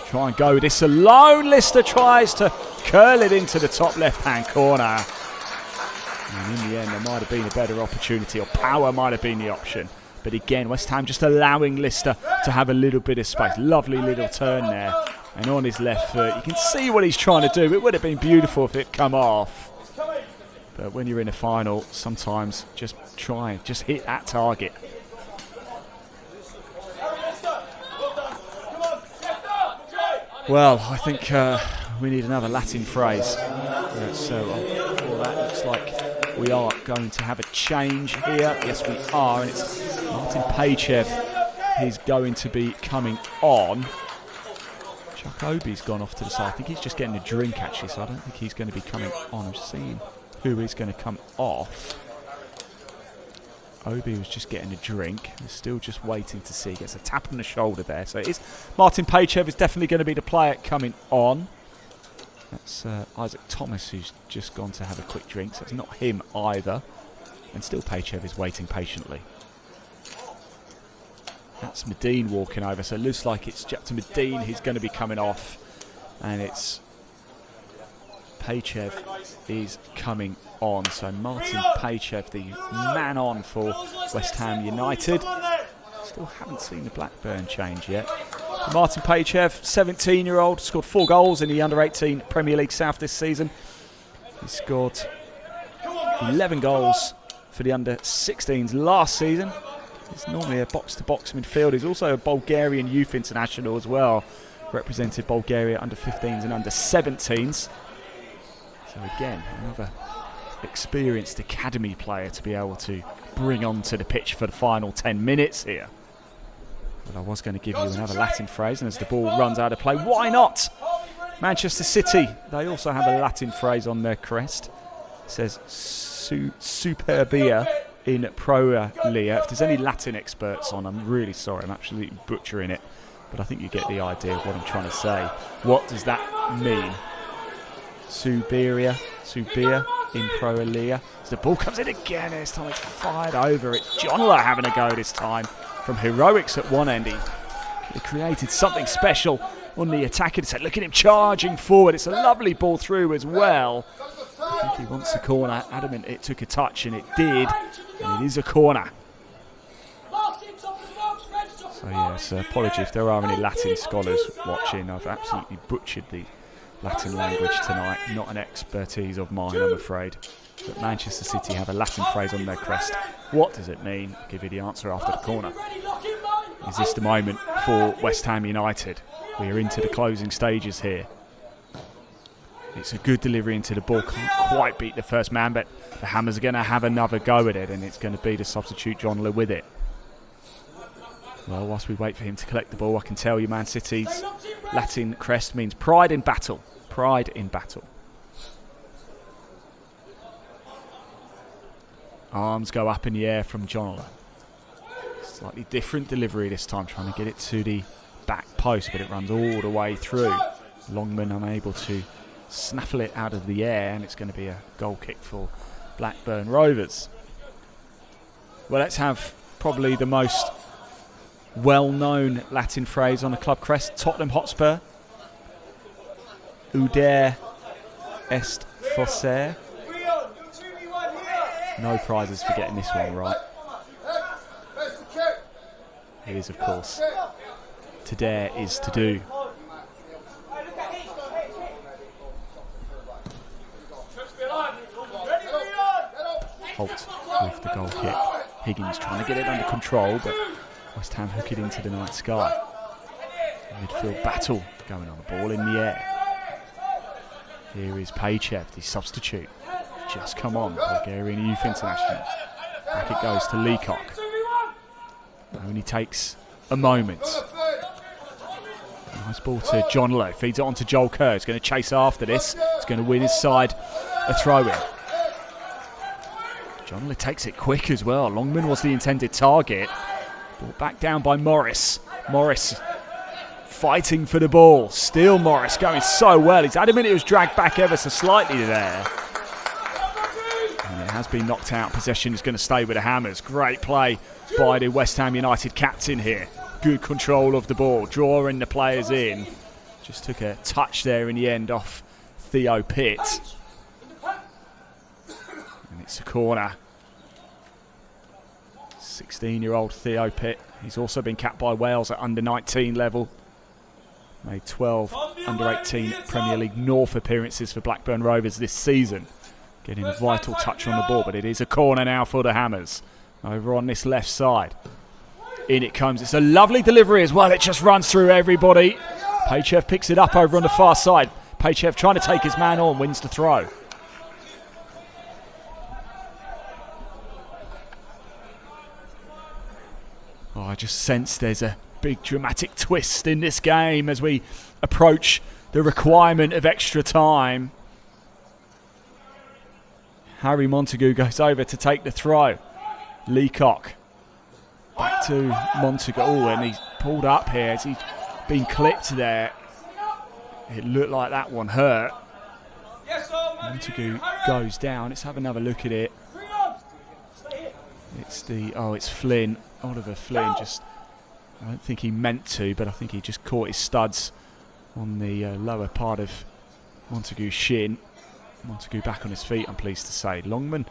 try and go with this alone. Lister tries to curl it into the top left-hand corner. And in the end, there might have been a better opportunity, or power might have been the option. But again, West Ham just allowing Lister to have a little bit of space. Lovely little turn there. And on his left foot, you can see what he's trying to do. It would have been beautiful if it come off. But when you're in a final, sometimes just hit that target. Well, I think we need another Latin phrase. So for that, it looks like we are going to have a change here. Yes, we are. And it's Martin Pachev. He's going to be coming on. Chuck Obi's gone off to the side. I think he's just getting a drink, actually, so I don't think he's going to be coming on. I'm just seeing who is going to come off. Obi was just getting a drink. He's still just waiting to see. He gets a tap on the shoulder there. So it is Martin Pachev is definitely going to be the player coming on. That's Isaac Thomas, who's just gone to have a quick drink. So it's not him either. And still Pachev is waiting patiently. That's Medine walking over. So it looks like it's Japton Medine who's going to be coming off. And it's Pachev is coming on. So Martin Pachev, the man on for West Ham United. Still haven't seen the Blackburn change yet. Martin Pachev, 17-year-old, scored 4 goals in the Under-18 Premier League South this season. He scored 11 goals for the Under-16s last season. He's normally a box-to-box midfielder. He's also a Bulgarian youth international as well. Represented Bulgaria Under-15s and Under-17s. So again, another experienced academy player to be able to bring onto the pitch for the final 10 minutes here. But I was going to give you another Latin phrase, and as the ball runs out of play, why not? Manchester City, they also have a Latin phrase on their crest. It says Superbia in Pro Lia. If there's any Latin experts on, I'm really sorry, I'm absolutely butchering it. But I think you get the idea of what I'm trying to say. What does that mean? Subir in Pro Lia. As the ball comes in again, this time it's fired over. It's Johnler having a go this time from heroics at one end. He created something special on the attacking side. Look at him charging forward. It's a lovely ball through as well. I think he wants a corner. Adamant it took a touch, and it did. And it is a corner. So yes, apology if there are any Latin scholars watching. I've absolutely butchered the Latin language tonight. Not an expertise of mine, I'm afraid. But Manchester City have a Latin phrase on their crest. What does it mean? I'll give you the answer after the corner. Is this the moment for West Ham United? We are into the closing stages here. It's a good delivery into the ball. Can't quite beat the first man, but the Hammers are going to have another go at it, and it's going to be the substitute Johnler with it. Well, whilst we wait for him to collect the ball, I can tell you Man City's Latin crest means pride in battle. Pride in battle. Arms go up in the air from Johnler. Slightly different delivery this time, trying to get it to the back post, but it runs all the way through. Longman unable to snaffle it out of the air, and it's going to be a goal kick for Blackburn Rovers. Well, let's have probably the most well-known Latin phrase on the club crest. Tottenham Hotspur. Uder est fosser. No prizes for getting this one right. It is, of course. To dare is to do. Holt with the goal kick. Higgins trying to get it under control, but West Ham hook it into the night sky. Midfield battle going on, the ball in the air. Here is Pachev, the substitute. Just come on, Bulgarian Youth International. Back it goes to Leacock. Only takes a moment. Nice ball to John Lowe. Feeds it on to Joel Kerr. He's going to chase after this. He's going to win his side a throw-in. John Lowe takes it quick as well. Longman was the intended target. Ball back down by Morris. Morris fighting for the ball. Still Morris going so well. He's adamant it was dragged back ever so slightly there. And it has been knocked out. Possession is going to stay with the Hammers. Great play by the West Ham United captain here. Good control of the ball, drawing the players in. Just took a touch there in the end off Theo Pitt. And it's a corner. 16-year-old Theo Pitt. He's also been capped by Wales at under-19 level. Made 12 under-18 Premier League North appearances for Blackburn Rovers this season. Getting a vital touch on the ball, but it is a corner now for the Hammers. Over on this left side. In it comes. It's a lovely delivery as well. It just runs through everybody. Pachev picks it up over on the far side. Pachev trying to take his man on, wins the throw. Oh, I just sense there's a big dramatic twist in this game as we approach the requirement of extra time. Harry Montague goes over to take the throw. Leacock back to Montague. Oh, and he's pulled up here as he's been clipped there. It looked like that one hurt. Montague goes down. Let's have another look at it. It's Flynn. Oliver Flynn I don't think he meant to, but I think he just caught his studs on the lower part of Montague's shin. Montague back on his feet, I'm pleased to say. Longman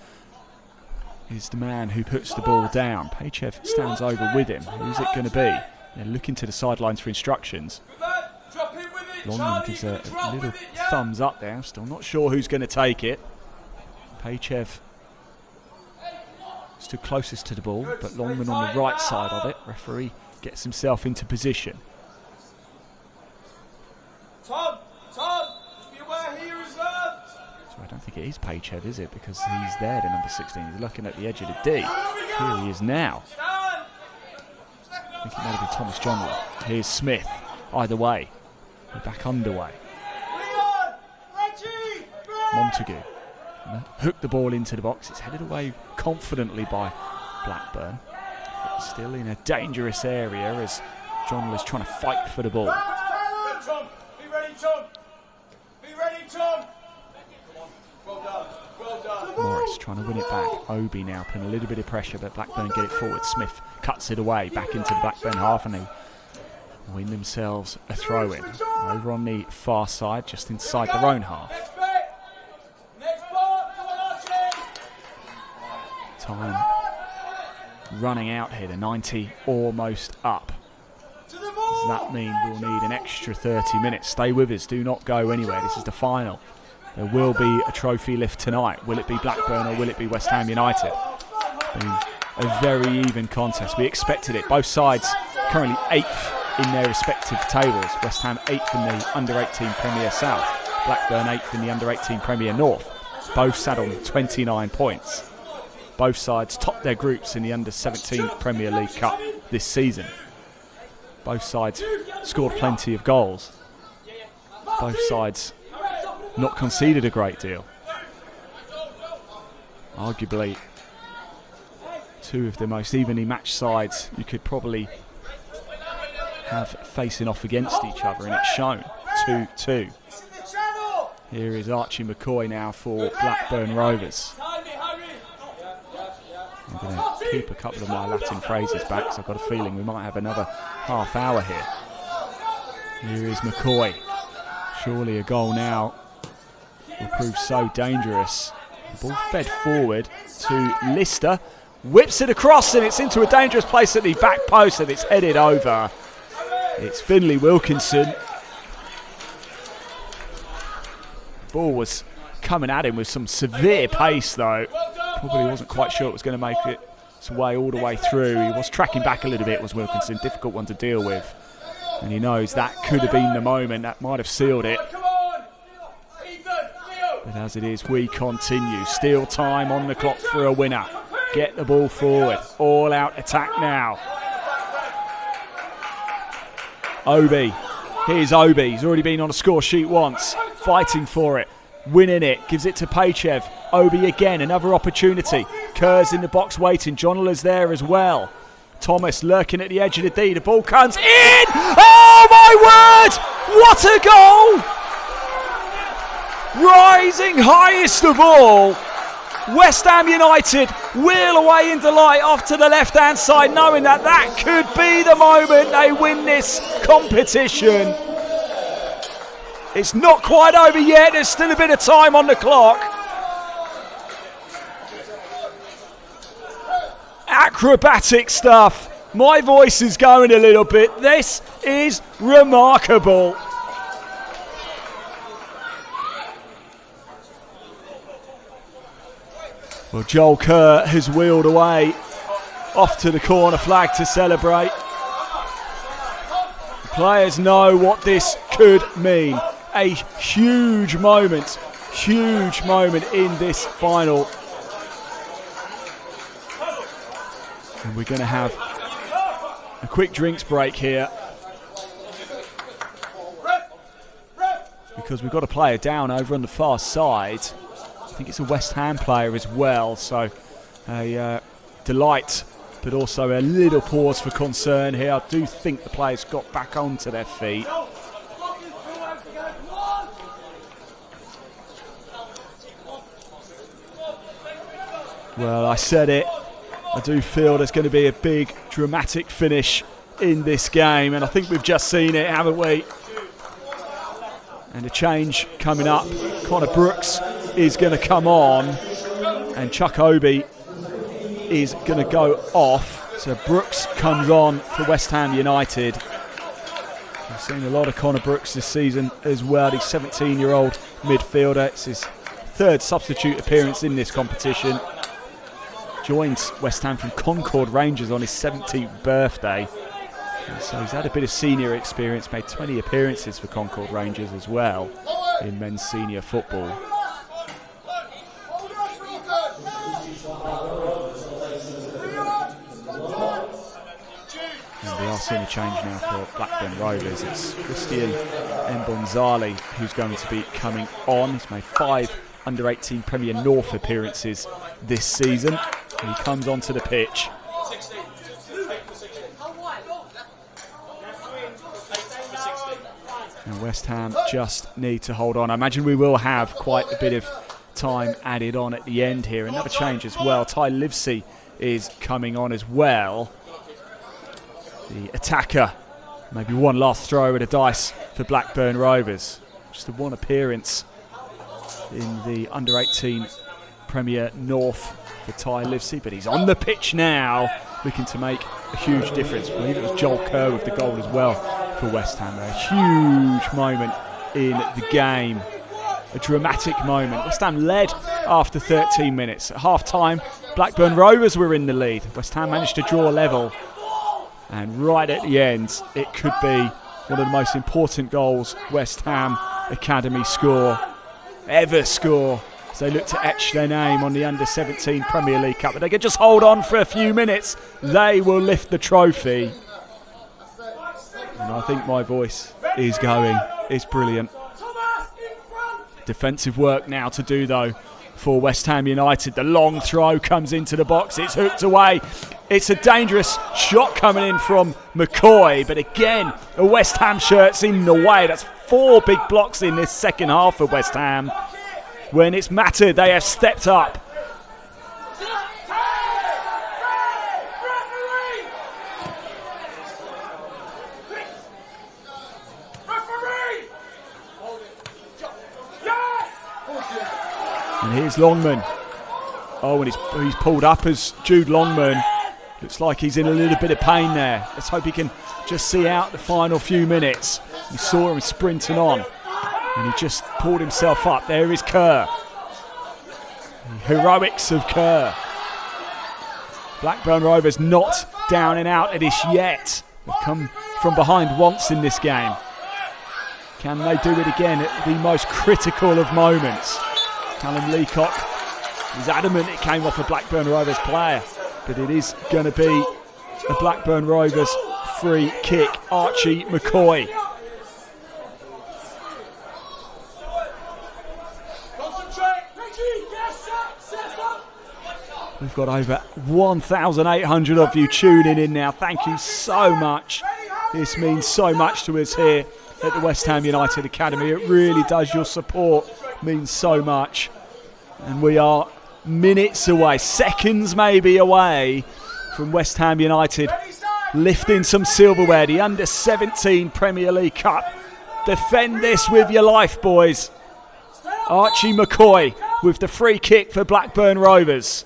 is the man who puts the ball down. Pachev stands over with him. Who's it going to be? They're looking to the sidelines for instructions. Longman gives a little thumbs up there. Still not sure who's going to take it. Pachev stood closest to the ball, but Longman on the right side of it. Referee gets himself into position. Tom, be aware he reserved. So I don't think it is Pachev, is it? Because he's there, the number 16. He's looking at the edge of the D. Here he is now. I think it might have been Thomas Johnwell. Here's Smith. Either way, we're back underway. Montague hook the ball into the box. It's headed away confidently by Blackburn. But still in a dangerous area as Johnwell is trying to fight for the ball. Be ready, Tom. Be ready, Tom. Well done. Morris trying to win it back. Obi now putting a little bit of pressure, but Blackburn get it forward. Smith cuts it away back into the Blackburn half, and they win themselves a throw-in. Over on the far side, just inside their own half. Time running out here, the 90 almost up. Does that mean we'll need an extra 30 minutes? Stay with us, do not go anywhere. This is the final. There will be a trophy lift tonight. Will it be Blackburn or will it be West Ham United? Been a very even contest. We expected it. Both sides currently 8th in their respective tables. West Ham 8th in the Under-18 Premier South. Blackburn 8th in the Under-18 Premier North. Both sat on 29 points. Both sides topped their groups in the Under-17 Premier League Cup this season. Both sides scored plenty of goals. Both sides not conceded a great deal. Arguably, two of the most evenly matched sides you could probably have facing off against each other, and it's shown 2-2. Here is Archie McCoy now for Blackburn Rovers. I'm going to keep a couple of my Latin phrases back because I've got a feeling we might have another half hour here. Here is McCoy. Surely a goal now will prove so dangerous. The ball fed forward to Lister. Whips it across and it's into a dangerous place at the back post and it's headed over. It's Finlay Wilkinson. Ball was coming at him with some severe pace though. Probably wasn't quite sure it was going to make its way all the way through. He was tracking back a little bit, was Wilkinson. Difficult one to deal with. And he knows that could have been the moment that might have sealed it. But as it is, we continue. Still time on the clock for a winner. Get the ball forward. All out attack now. Obi. Here's Obi. He's already been on a score sheet once. Fighting for it. Winning it. Gives it to Pachev. Obi again. Another opportunity. Kerr's in the box waiting. John Liller's there as well. Thomas lurking at the edge of the D. The ball comes in. Oh my word! What a goal! Rising highest of all. West Ham United wheel away in delight off to the left-hand side, knowing that that could be the moment they win this competition. It's not quite over yet. There's still a bit of time on the clock. Acrobatic stuff. My voice is going a little bit. This is remarkable. Well, Joel Kerr has wheeled away off to the corner flag to celebrate. The players know what this could mean. A huge moment in this final. And we're going to have a quick drinks break here, because we've got a player down over on the far side. I think it's a West Ham player as well, so a delight, but also a little pause for concern here. I do think the players got back onto their feet. Well, I said it. I do feel there's going to be a big dramatic finish in this game, and I think we've just seen it, haven't we? And a change coming up. Connor Brooks is going to come on, and Chuck Obi is going to go off. So Brooks comes on for West Ham United. We've seen a lot of Connor Brooks this season as well. He's 17-year-old midfielder. It's his third substitute appearance in this competition. Joins West Ham from Concord Rangers on his 17th birthday. And so he's had a bit of senior experience, made 20 appearances for Concord Rangers as well in men's senior football. And we are seeing a change now for Blackburn Rovers. It's Christian Mbonzali who's going to be coming on. He's made 5 under-18 Premier North appearances this season. And he comes onto the pitch. And West Ham just need to hold on. I imagine we will have quite a bit of time added on at the end here. Another change as well. Ty Livesey is coming on as well. The attacker. Maybe one last throw at a dice for Blackburn Rovers. Just the one appearance in the under-18 Premier North for Ty Livesey, but he's on the pitch now, looking to make a huge difference. I believe it was Joel Kerr with the goal as well for West Ham. A huge moment in the game, a dramatic moment. West Ham led after 13 minutes. At half-time, Blackburn Rovers were in the lead. West Ham managed to draw level, and right at the end, it could be one of the most important goals West Ham Academy ever score. They look to etch their name on the Under-17 Premier League Cup. But they could just hold on for a few minutes. They will lift the trophy. And I think my voice is going. It's brilliant. Defensive work now to do, though, for West Ham United. The long throw comes into the box. It's hooked away. It's a dangerous shot coming in from McCoy. But again, a West Ham shirt's in the way. That's 4 big blocks in this second half for West Ham. When it's mattered, they have stepped up. And here's Longman. Oh, and he's pulled up as Jude Longman. Looks like he's in a little bit of pain there. Let's hope he can just see out the final few minutes. We saw him sprinting on, and he just pulled himself up. There is Kerr. The heroics of Kerr. Blackburn Rovers not down and out of this yet. They've come from behind once in this game. Can they do it again at the most critical of moments? Callum Leacock is adamant it came off a Blackburn Rovers player, but it is going to be a Blackburn Rovers free kick. Archie McCoy. We've got over 1,800 of you tuning in now. Thank you so much. This means so much to us here at the West Ham United Academy. It really does. Your support means so much. And we are minutes away, seconds maybe away from West Ham United lifting some silverware, the Under-17 Premier League Cup. Defend this with your life, boys. Archie McCoy with the free kick for Blackburn Rovers.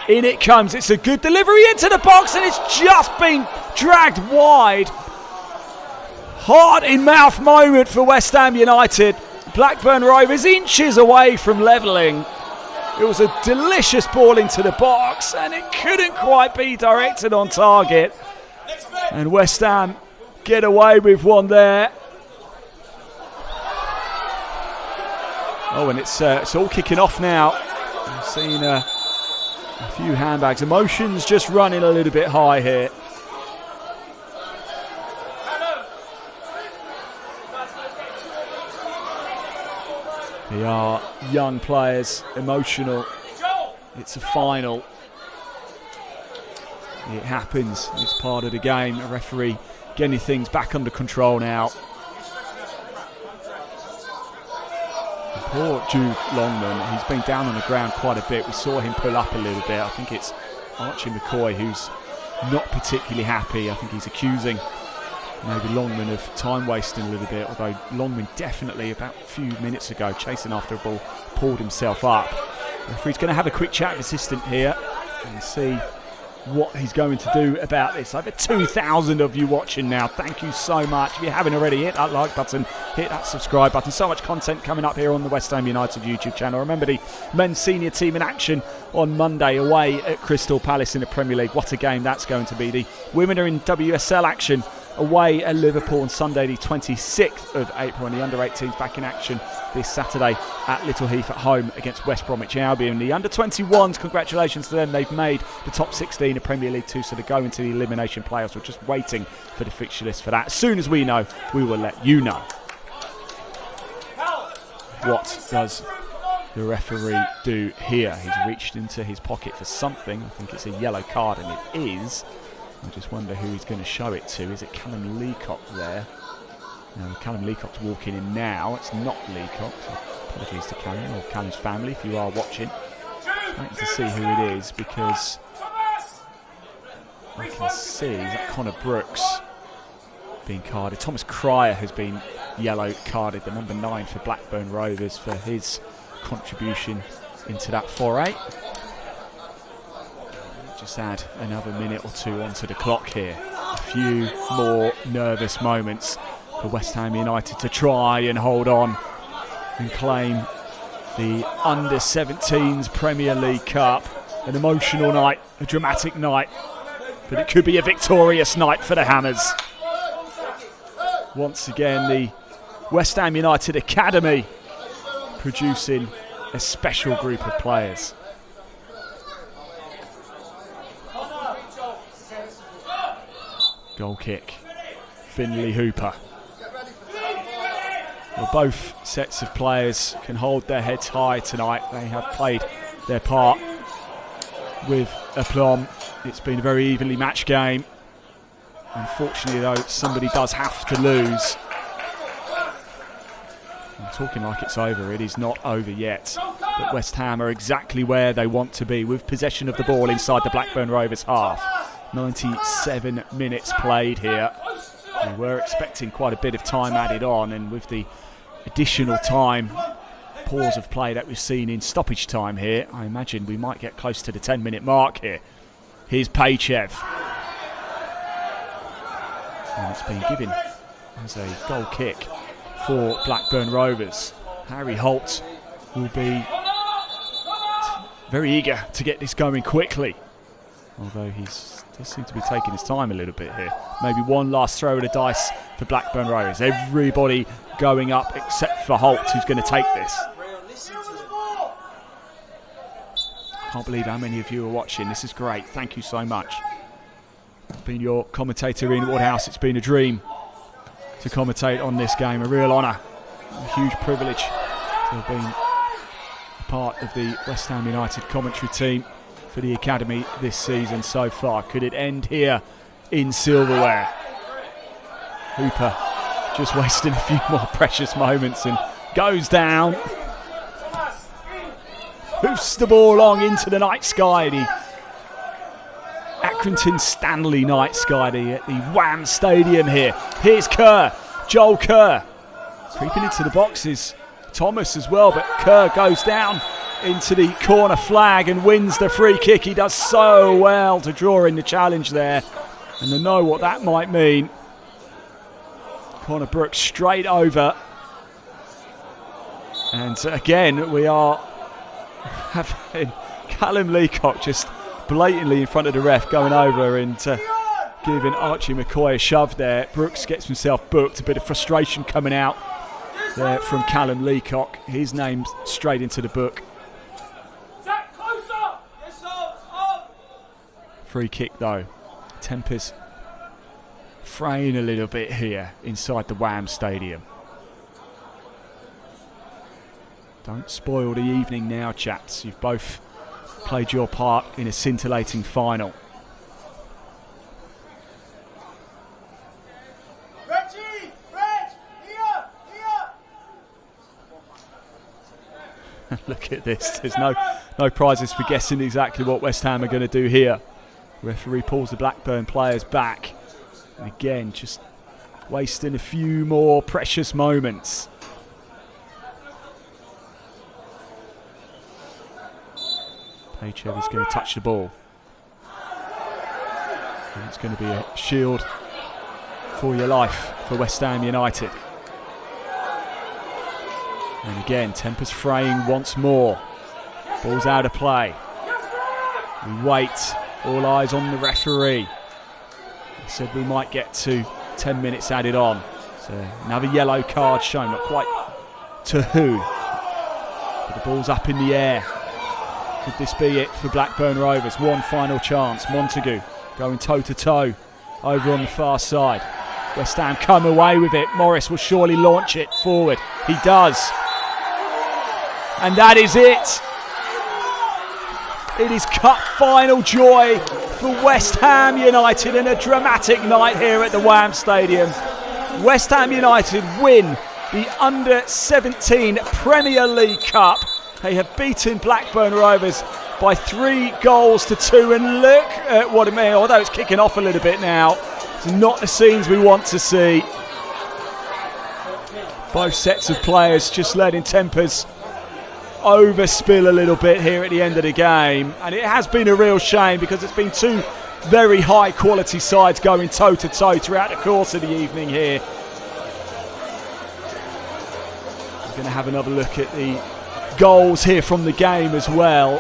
In it comes, it's a good delivery into the box and it's just been dragged wide. Heart in mouth moment for West Ham United. Blackburn Rovers inches away from levelling. It was a delicious ball into the box and it couldn't quite be directed on target. And West Ham get away with one there. Oh, and it's all kicking off now. I've seen a few handbags. Emotions just running a little bit high here. They are young players, emotional. It's a final. It happens. It's part of the game. A referee getting things back under control now. And poor Jude Longman, he's been down on the ground quite a bit. We saw him pull up a little bit. I think it's Archie McCoy who's not particularly happy. I think he's accusing maybe Longman of time wasting a little bit, although Longman definitely about a few minutes ago, chasing after a ball, pulled himself up. The referee's going to have a quick chat with the assistant here and see what he's going to do about this. Over 2,000 of you watching now. Thank you so much. If you haven't already, hit that like button, hit that subscribe button. So much content coming up here on the West Ham United YouTube channel. Remember the men's senior team in action on Monday away at Crystal Palace in the Premier League. What a game that's going to be. The women are in WSL action away at Liverpool on Sunday the 26th of April, and the under-18s back in action this Saturday at Little Heath at home against West Bromwich Albion. The under-21s, congratulations to them, they've made the top 16 of Premier League 2, so they go into the elimination playoffs. We're just waiting for the fixture list for that. As soon as we know, we will let you know. What does the referee do here? He's reached into his pocket for something. I think it's a yellow card, and it is. I just wonder who he's going to show it to. Is it Callum Leacock there? No, Callum Leacock's walking in now. It's not Leacock. So apologies to Callum or Callum's family if you are watching. Just waiting to see who it is, because I can see that Connor Brooks being carded. Thomas Cryer has been yellow carded, the number 9 for Blackburn Rovers, for his contribution into that foray. Just add another minute or two onto the clock here. A few more nervous moments for West Ham United to try and hold on and claim the Under-17s Premier League Cup. An emotional night, a dramatic night, but it could be a victorious night for the Hammers. Once again, the West Ham United Academy producing a special group of players. Goal kick, Finley Hooper. Well, both sets of players can hold their heads high tonight. They have played their part with aplomb. It's been a very evenly matched game. Unfortunately, though, somebody does have to lose. I'm talking like it's over. It is not over yet. But West Ham are exactly where they want to be, with possession of the ball inside the Blackburn Rovers half. 97 minutes played here. We were expecting quite a bit of time added on, and with the additional time, pause of play that we've seen in stoppage time here, I imagine we might get close to the 10-minute mark here. Here's Paychev. And it's been given as a goal kick for Blackburn Rovers. Harry Holt will be very eager to get this going quickly, although he does seem to be taking his time a little bit here. Maybe one last throw of the dice for Blackburn Rovers. Everybody going up except for Holt, who's going to take this. Can't believe how many of you are watching. This is great. Thank you so much. I've been your commentator in Woodhouse. It's been a dream to commentate on this game. A real honour. A huge privilege to have been a part of the West Ham United commentary team for the Academy this season so far. Could it end here in silverware? Hooper just wasting a few more precious moments and goes down. hoofs the ball along into the night sky. The Accrington Stanley night sky at the Wham Stadium here. Here's Kerr, Joel Kerr. Creeping into the boxes, Thomas as well, but Kerr goes down into the corner flag and wins the free kick. He does so well to draw in the challenge there, and to know what that might mean. Connor Brooks straight over, and again we are having Callum Leacock just blatantly in front of the ref going over and giving Archie McCoy a shove there. Brooks gets himself booked, a bit of frustration coming out there from Callum Leacock. His name's straight into the book. Free kick though. Tempers fraying a little bit here inside the Wham Stadium. Don't spoil the evening now, chaps. You've both played your part in a scintillating final. Look at this. There's no prizes for guessing exactly what West Ham are going to do here. Referee pulls the Blackburn players back. And again, just wasting a few more precious moments. Pachev is going to touch the ball. And it's going to be a shield for your life for West Ham United. And again, tempers fraying once more. Ball's out of play. We wait. All eyes on the referee. He said we might get to 10 minutes added on. So another yellow card shown, not quite to who. But the ball's up in the air. Could this be it for Blackburn Rovers? One final chance. Montague going toe-to-toe over on the far side. West Ham come away with it. Morris will surely launch it forward. He does. And that is it. It is cup final joy for West Ham United in a dramatic night here at the Wham Stadium. West Ham United win the Under-17 Premier League Cup. They have beaten Blackburn Rovers by 3-2, and look at what it means. Although it's kicking off a little bit now, it's not the scenes we want to see. Both sets of players just letting tempers overspill a little bit here at the end of the game, and it has been a real shame because it's been two very high quality sides going toe to toe throughout the course of the evening here. We're going to have another look at the goals here from the game as well,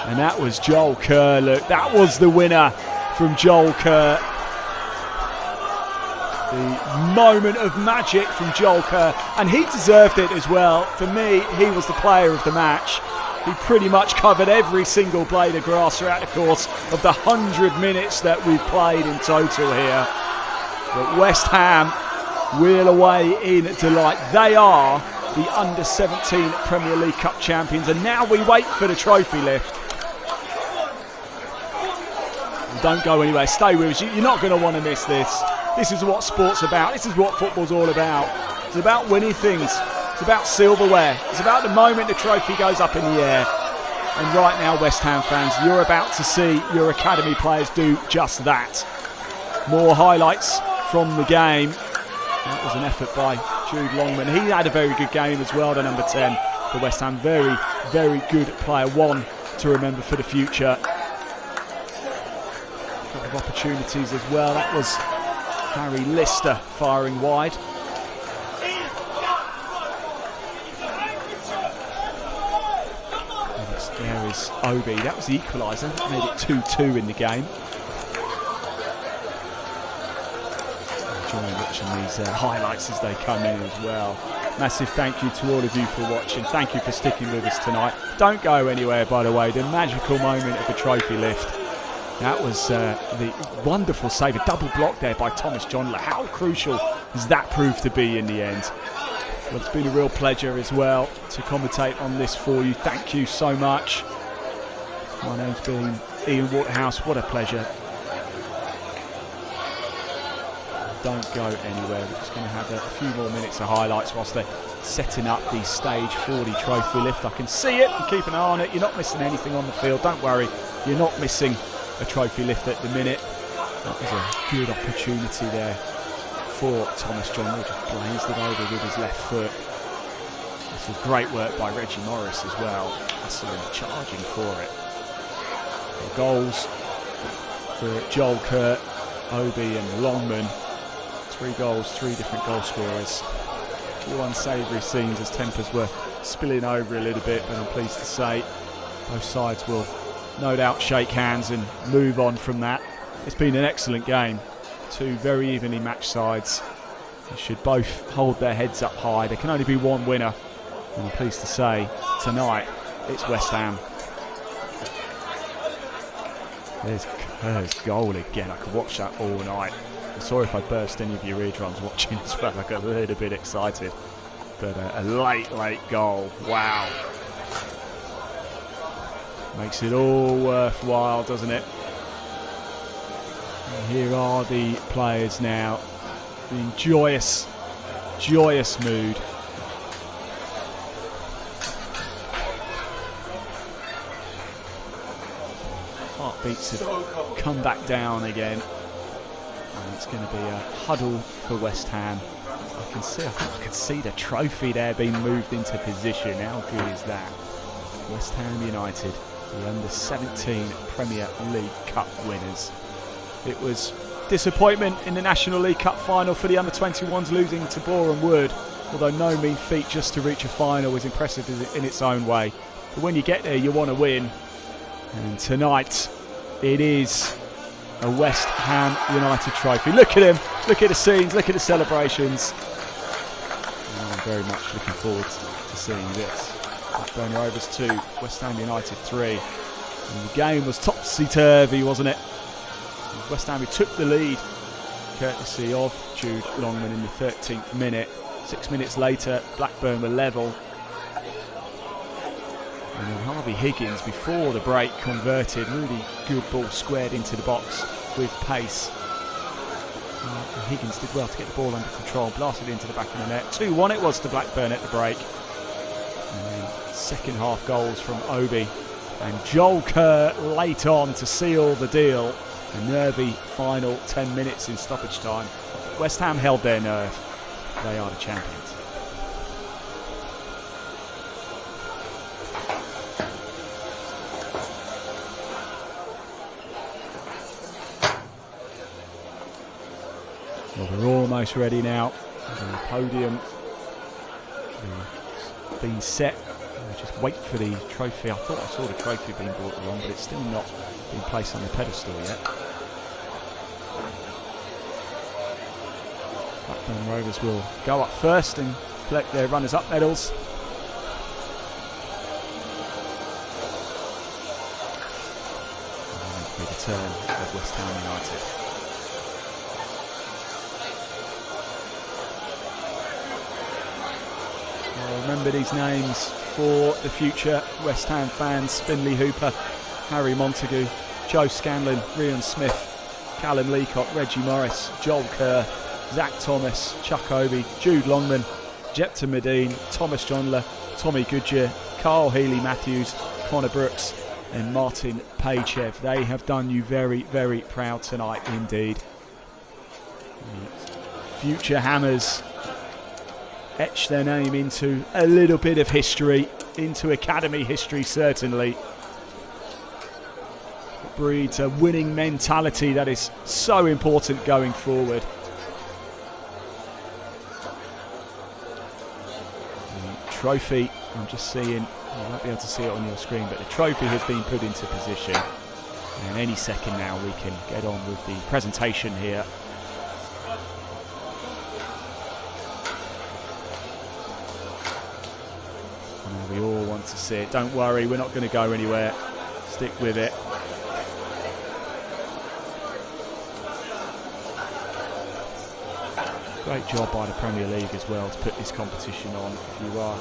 and that was Joel Kerr. Look, that was the winner from Joel Kerr. The moment of magic from Joel Kerr, and he deserved it as well. For me, he was the player of the match. He pretty much covered every single blade of grass throughout the course of the 100 minutes that we've played in total here. But West Ham wheel away in delight. They are the Under-17 Premier League Cup champions, and now we wait for the trophy lift. Don't go anywhere, stay with us. You're not going to want to miss this. This is what sport's about. This is what football's all about. It's about winning things. It's about silverware. It's about the moment the trophy goes up in the air. And right now, West Ham fans, you're about to see your academy players do just that. More highlights from the game. That was an effort by Jude Longman. He had a very good game as well, the number 10 for West Ham. Very, very good player. One to remember for the future. A couple of opportunities as well. That was Harry Lister firing wide. And there is Obi. That was the equaliser. Made it 2-2 in the game. Enjoying watching these highlights as they come in as well. Massive thank you to all of you for watching. Thank you for sticking with us tonight. Don't go anywhere, by the way. The magical moment of the trophy lift. That was the wonderful save, a double block there by Thomas Johnler. How crucial has that proved to be in the end? Well, it's been a real pleasure as well to commentate on this for you. Thank you so much. My name's been Ian Waterhouse. What a pleasure. Don't go anywhere. We're just going to have a few more minutes of highlights whilst they setting up the stage 40 trophy lift. I can see it and keep an eye on it. You're not missing anything on the field, don't worry. You're not missing a trophy lift at the minute. That was a good opportunity there for Thomas John. He just blazed it over with his left foot. This was great work by Reggie Morris as well, hustling, charging for it. The goals for Joel Kerr, Obi and Longman. 3 goals, 3 different goal scorers. A few unsavoury scenes as tempers were spilling over a little bit, but I'm pleased to say both sides will no doubt shake hands and move on from that. It's been an excellent game. 2 very evenly matched sides. They should both hold their heads up high. There can only be one winner, and I'm pleased to say tonight it's West Ham. There's Kerr's goal again. I could watch that all night. I'm sorry if I burst any of your eardrums watching as well. I got a little bit excited. But a late goal. Wow. Makes it all worthwhile, doesn't it? And here are the players now in joyous mood. Heartbeats have come back down again. And it's going to be a huddle for West Ham. I think I can see the trophy there being moved into position. How good is that? West Ham United, the under-17 Premier League Cup winners. It was disappointment in the National League Cup final for the under-21s, losing to Boreham Wood. Although no mean feat just to reach a final was impressive in its own way. But when you get there, you want to win. And tonight, it is a West Ham United trophy. Look at him, look at the scenes, look at the celebrations. And I'm very much looking forward to seeing this. Blackburn Rovers 2, West Ham United 3. And the game was topsy-turvy, wasn't it? It was West Ham who took the lead, courtesy of Jude Longman in the 13th minute. 6 minutes later, Blackburn were level. And then Harvey Higgins, before the break, converted. Really good ball squared into the box with pace. And Higgins did well to get the ball under control, blasted into the back of the net. 2-1 it was to Blackburn at the break. And then second half goals from Obi. And Joel Kerr late on to seal the deal. A nervy final 10 minutes in stoppage time. West Ham held their nerve. They are the champions. Well, we're almost ready now. The podium being set. We'll just wait for the trophy. I thought I saw the trophy being brought along, but it's still not been placed on the pedestal yet. Blackburn Rovers will go up first and collect their runners-up medals. And then the turn of West Ham United. Remember these names for the future. West Ham fans: Finlay Hooper, Harry Montague, Joe Scanlon, Ryan Smith, Callum Leacock, Reggie Morris, Joel Kerr, Zach Thomas, Chuck Obi, Jude Longman, Jepta Medine, Thomas Johnler, Tommy Goodyear, Carl Healy-Matthews, Connor Brooks and Martin Pachev. They have done you very, very proud tonight indeed. Future Hammers etch their name into a little bit of history, into academy history certainly. It breeds a winning mentality that is so important going forward. The trophy, I'm just seeing, you won't be able to see it on your screen, but the trophy has been put into position. And any second now we can get on with the presentation here. We all want to see it. Don't worry, we're not going to go anywhere. Stick with it. Great job by the Premier League as well to put this competition on. If you are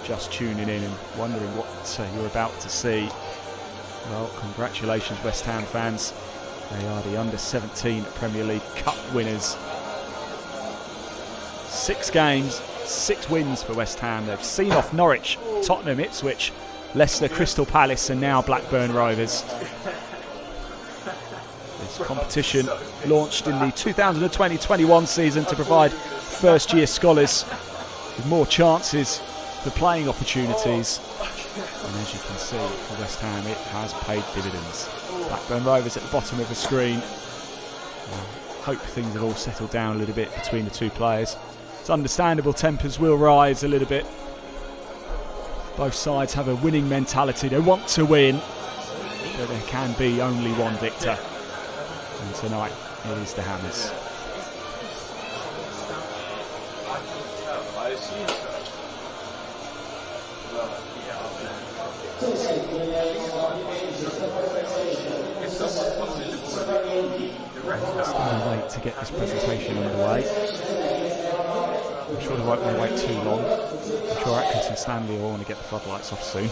just tuning in and wondering what you're about to see, well, congratulations West Ham fans. They are the under-17 Premier League Cup winners. 6 games, 6 wins for West Ham. They've seen off Norwich, Tottenham, Ipswich, Leicester, Crystal Palace, and now Blackburn Rovers. This competition launched in the 2020-21 season to provide first-year scholars with more chances for playing opportunities. And as you can see for West Ham, it has paid dividends. Blackburn Rovers at the bottom of the screen. I hope things have all settled down a little bit between the two players. It's understandable tempers will rise a little bit. Both sides have a winning mentality. They want to win, but there can be only one victor. And tonight it is the Hammers. Still wait to get this presentation underway. I'm sure they won't want to wait too long. I'm sure Atkinson Stanley will want to get the floodlights off soon.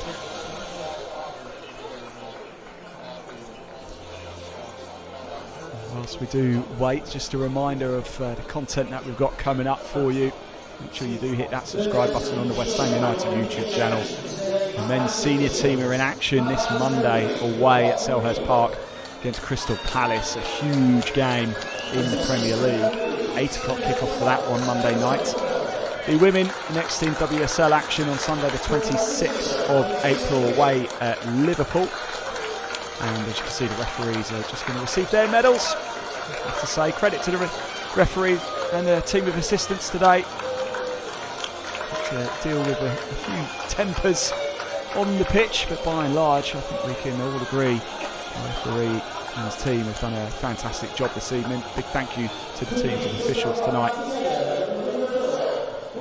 Whilst we do wait, just a reminder of the content that we've got coming up for you. Make sure you do hit that subscribe button on the West Ham United YouTube channel. The men's senior team are in action this Monday away at Selhurst Park against Crystal Palace. A huge game in the Premier League. 8 o'clock kickoff for that one Monday night. The women next in WSL action on Sunday the 26th of April away at Liverpool. And as you can see, the referees are just going to receive their medals. I have to say credit to the referee and the team of assistants today. To deal with a few tempers on the pitch, but by and large I think we can all agree the referee and his team have done a fantastic job this evening. Big thank you to the teams of officials tonight.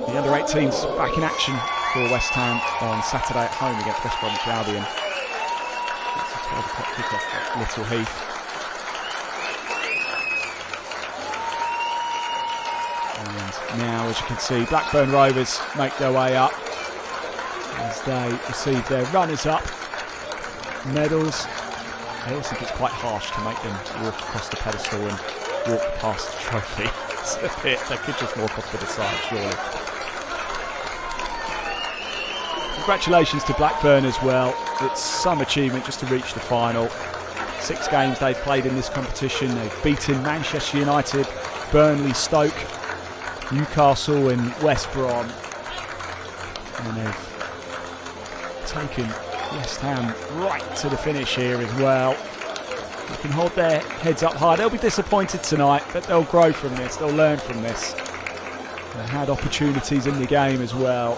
The under-18s back in action for West Ham on Saturday at home against West Bromwich Albion. It's a 12 o'clock kickoff at Little Heath. And now, as you can see, Blackburn Rovers make their way up as they receive their runners-up medals. I also think it's quite harsh to make them walk across the pedestal and walk past the trophy. It's a bit, they could just walk off to the side, surely. Congratulations to Blackburn as well. It's some achievement just to reach the final. 6 games they've played in this competition. They've beaten Manchester United, Burnley, Stoke, Newcastle and West Brom. And they've taken West Ham right to the finish here as well. They can hold their heads up high. They'll be disappointed tonight, but they'll grow from this. They'll learn from this. They had opportunities in the game as well.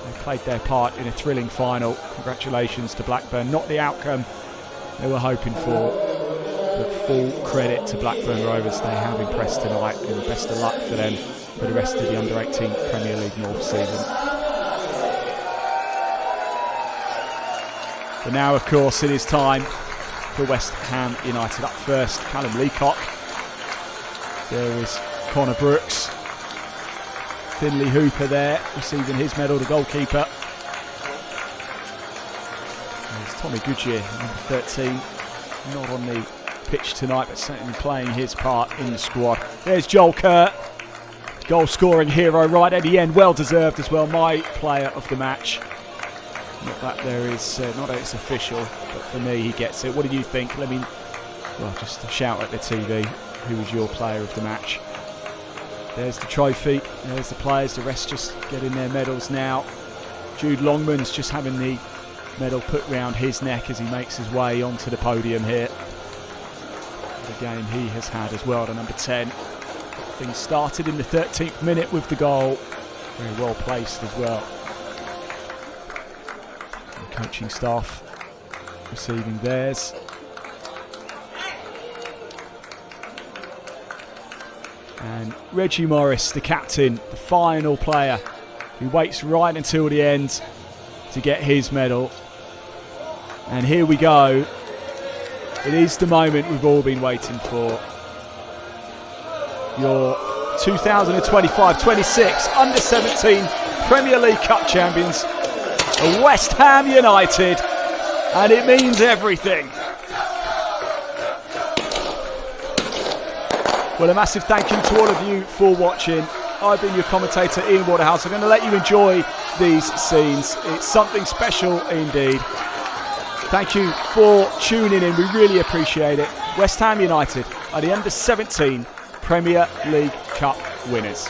They played their part in a thrilling final. Congratulations to Blackburn. Not the outcome they were hoping for, but full credit to Blackburn Rovers. They have impressed tonight, and best of luck for them for the rest of the under-18 Premier League North season. But now, of course, it is time for West Ham United. Up first, Callum Leacock. There is Connor Brooks. Finlay Hooper there, receiving his medal, the goalkeeper. There's Tommy Goodyear, number 13. Not on the pitch tonight, but certainly playing his part in the squad. There's Joel Kerr, goal-scoring hero right at the end. Well deserved as well, my player of the match. Not that there is, not that it's official, but for me he gets it. What do you think? Let me, well, just shout at the TV. Who was your player of the match? There's the trophy, there's the players, the rest just getting their medals now. Jude Longman's just having the medal put round his neck as he makes his way onto the podium here. The game he has had as well, to number 10. Things started in the 13th minute with the goal. Very well placed as well. The coaching staff receiving theirs. And Reggie Morris, the captain, the final player, who waits right until the end to get his medal. And here we go. It is the moment we've all been waiting for. Your 2025-26 Under-17 Premier League Cup champions, the West Ham United, and it means everything. Well, a massive thank you to all of you for watching. I've been your commentator, Ian Waterhouse. I'm going to let you enjoy these scenes. It's something special indeed. Thank you for tuning in. We really appreciate it. West Ham United are the Under-17 Premier League Cup winners.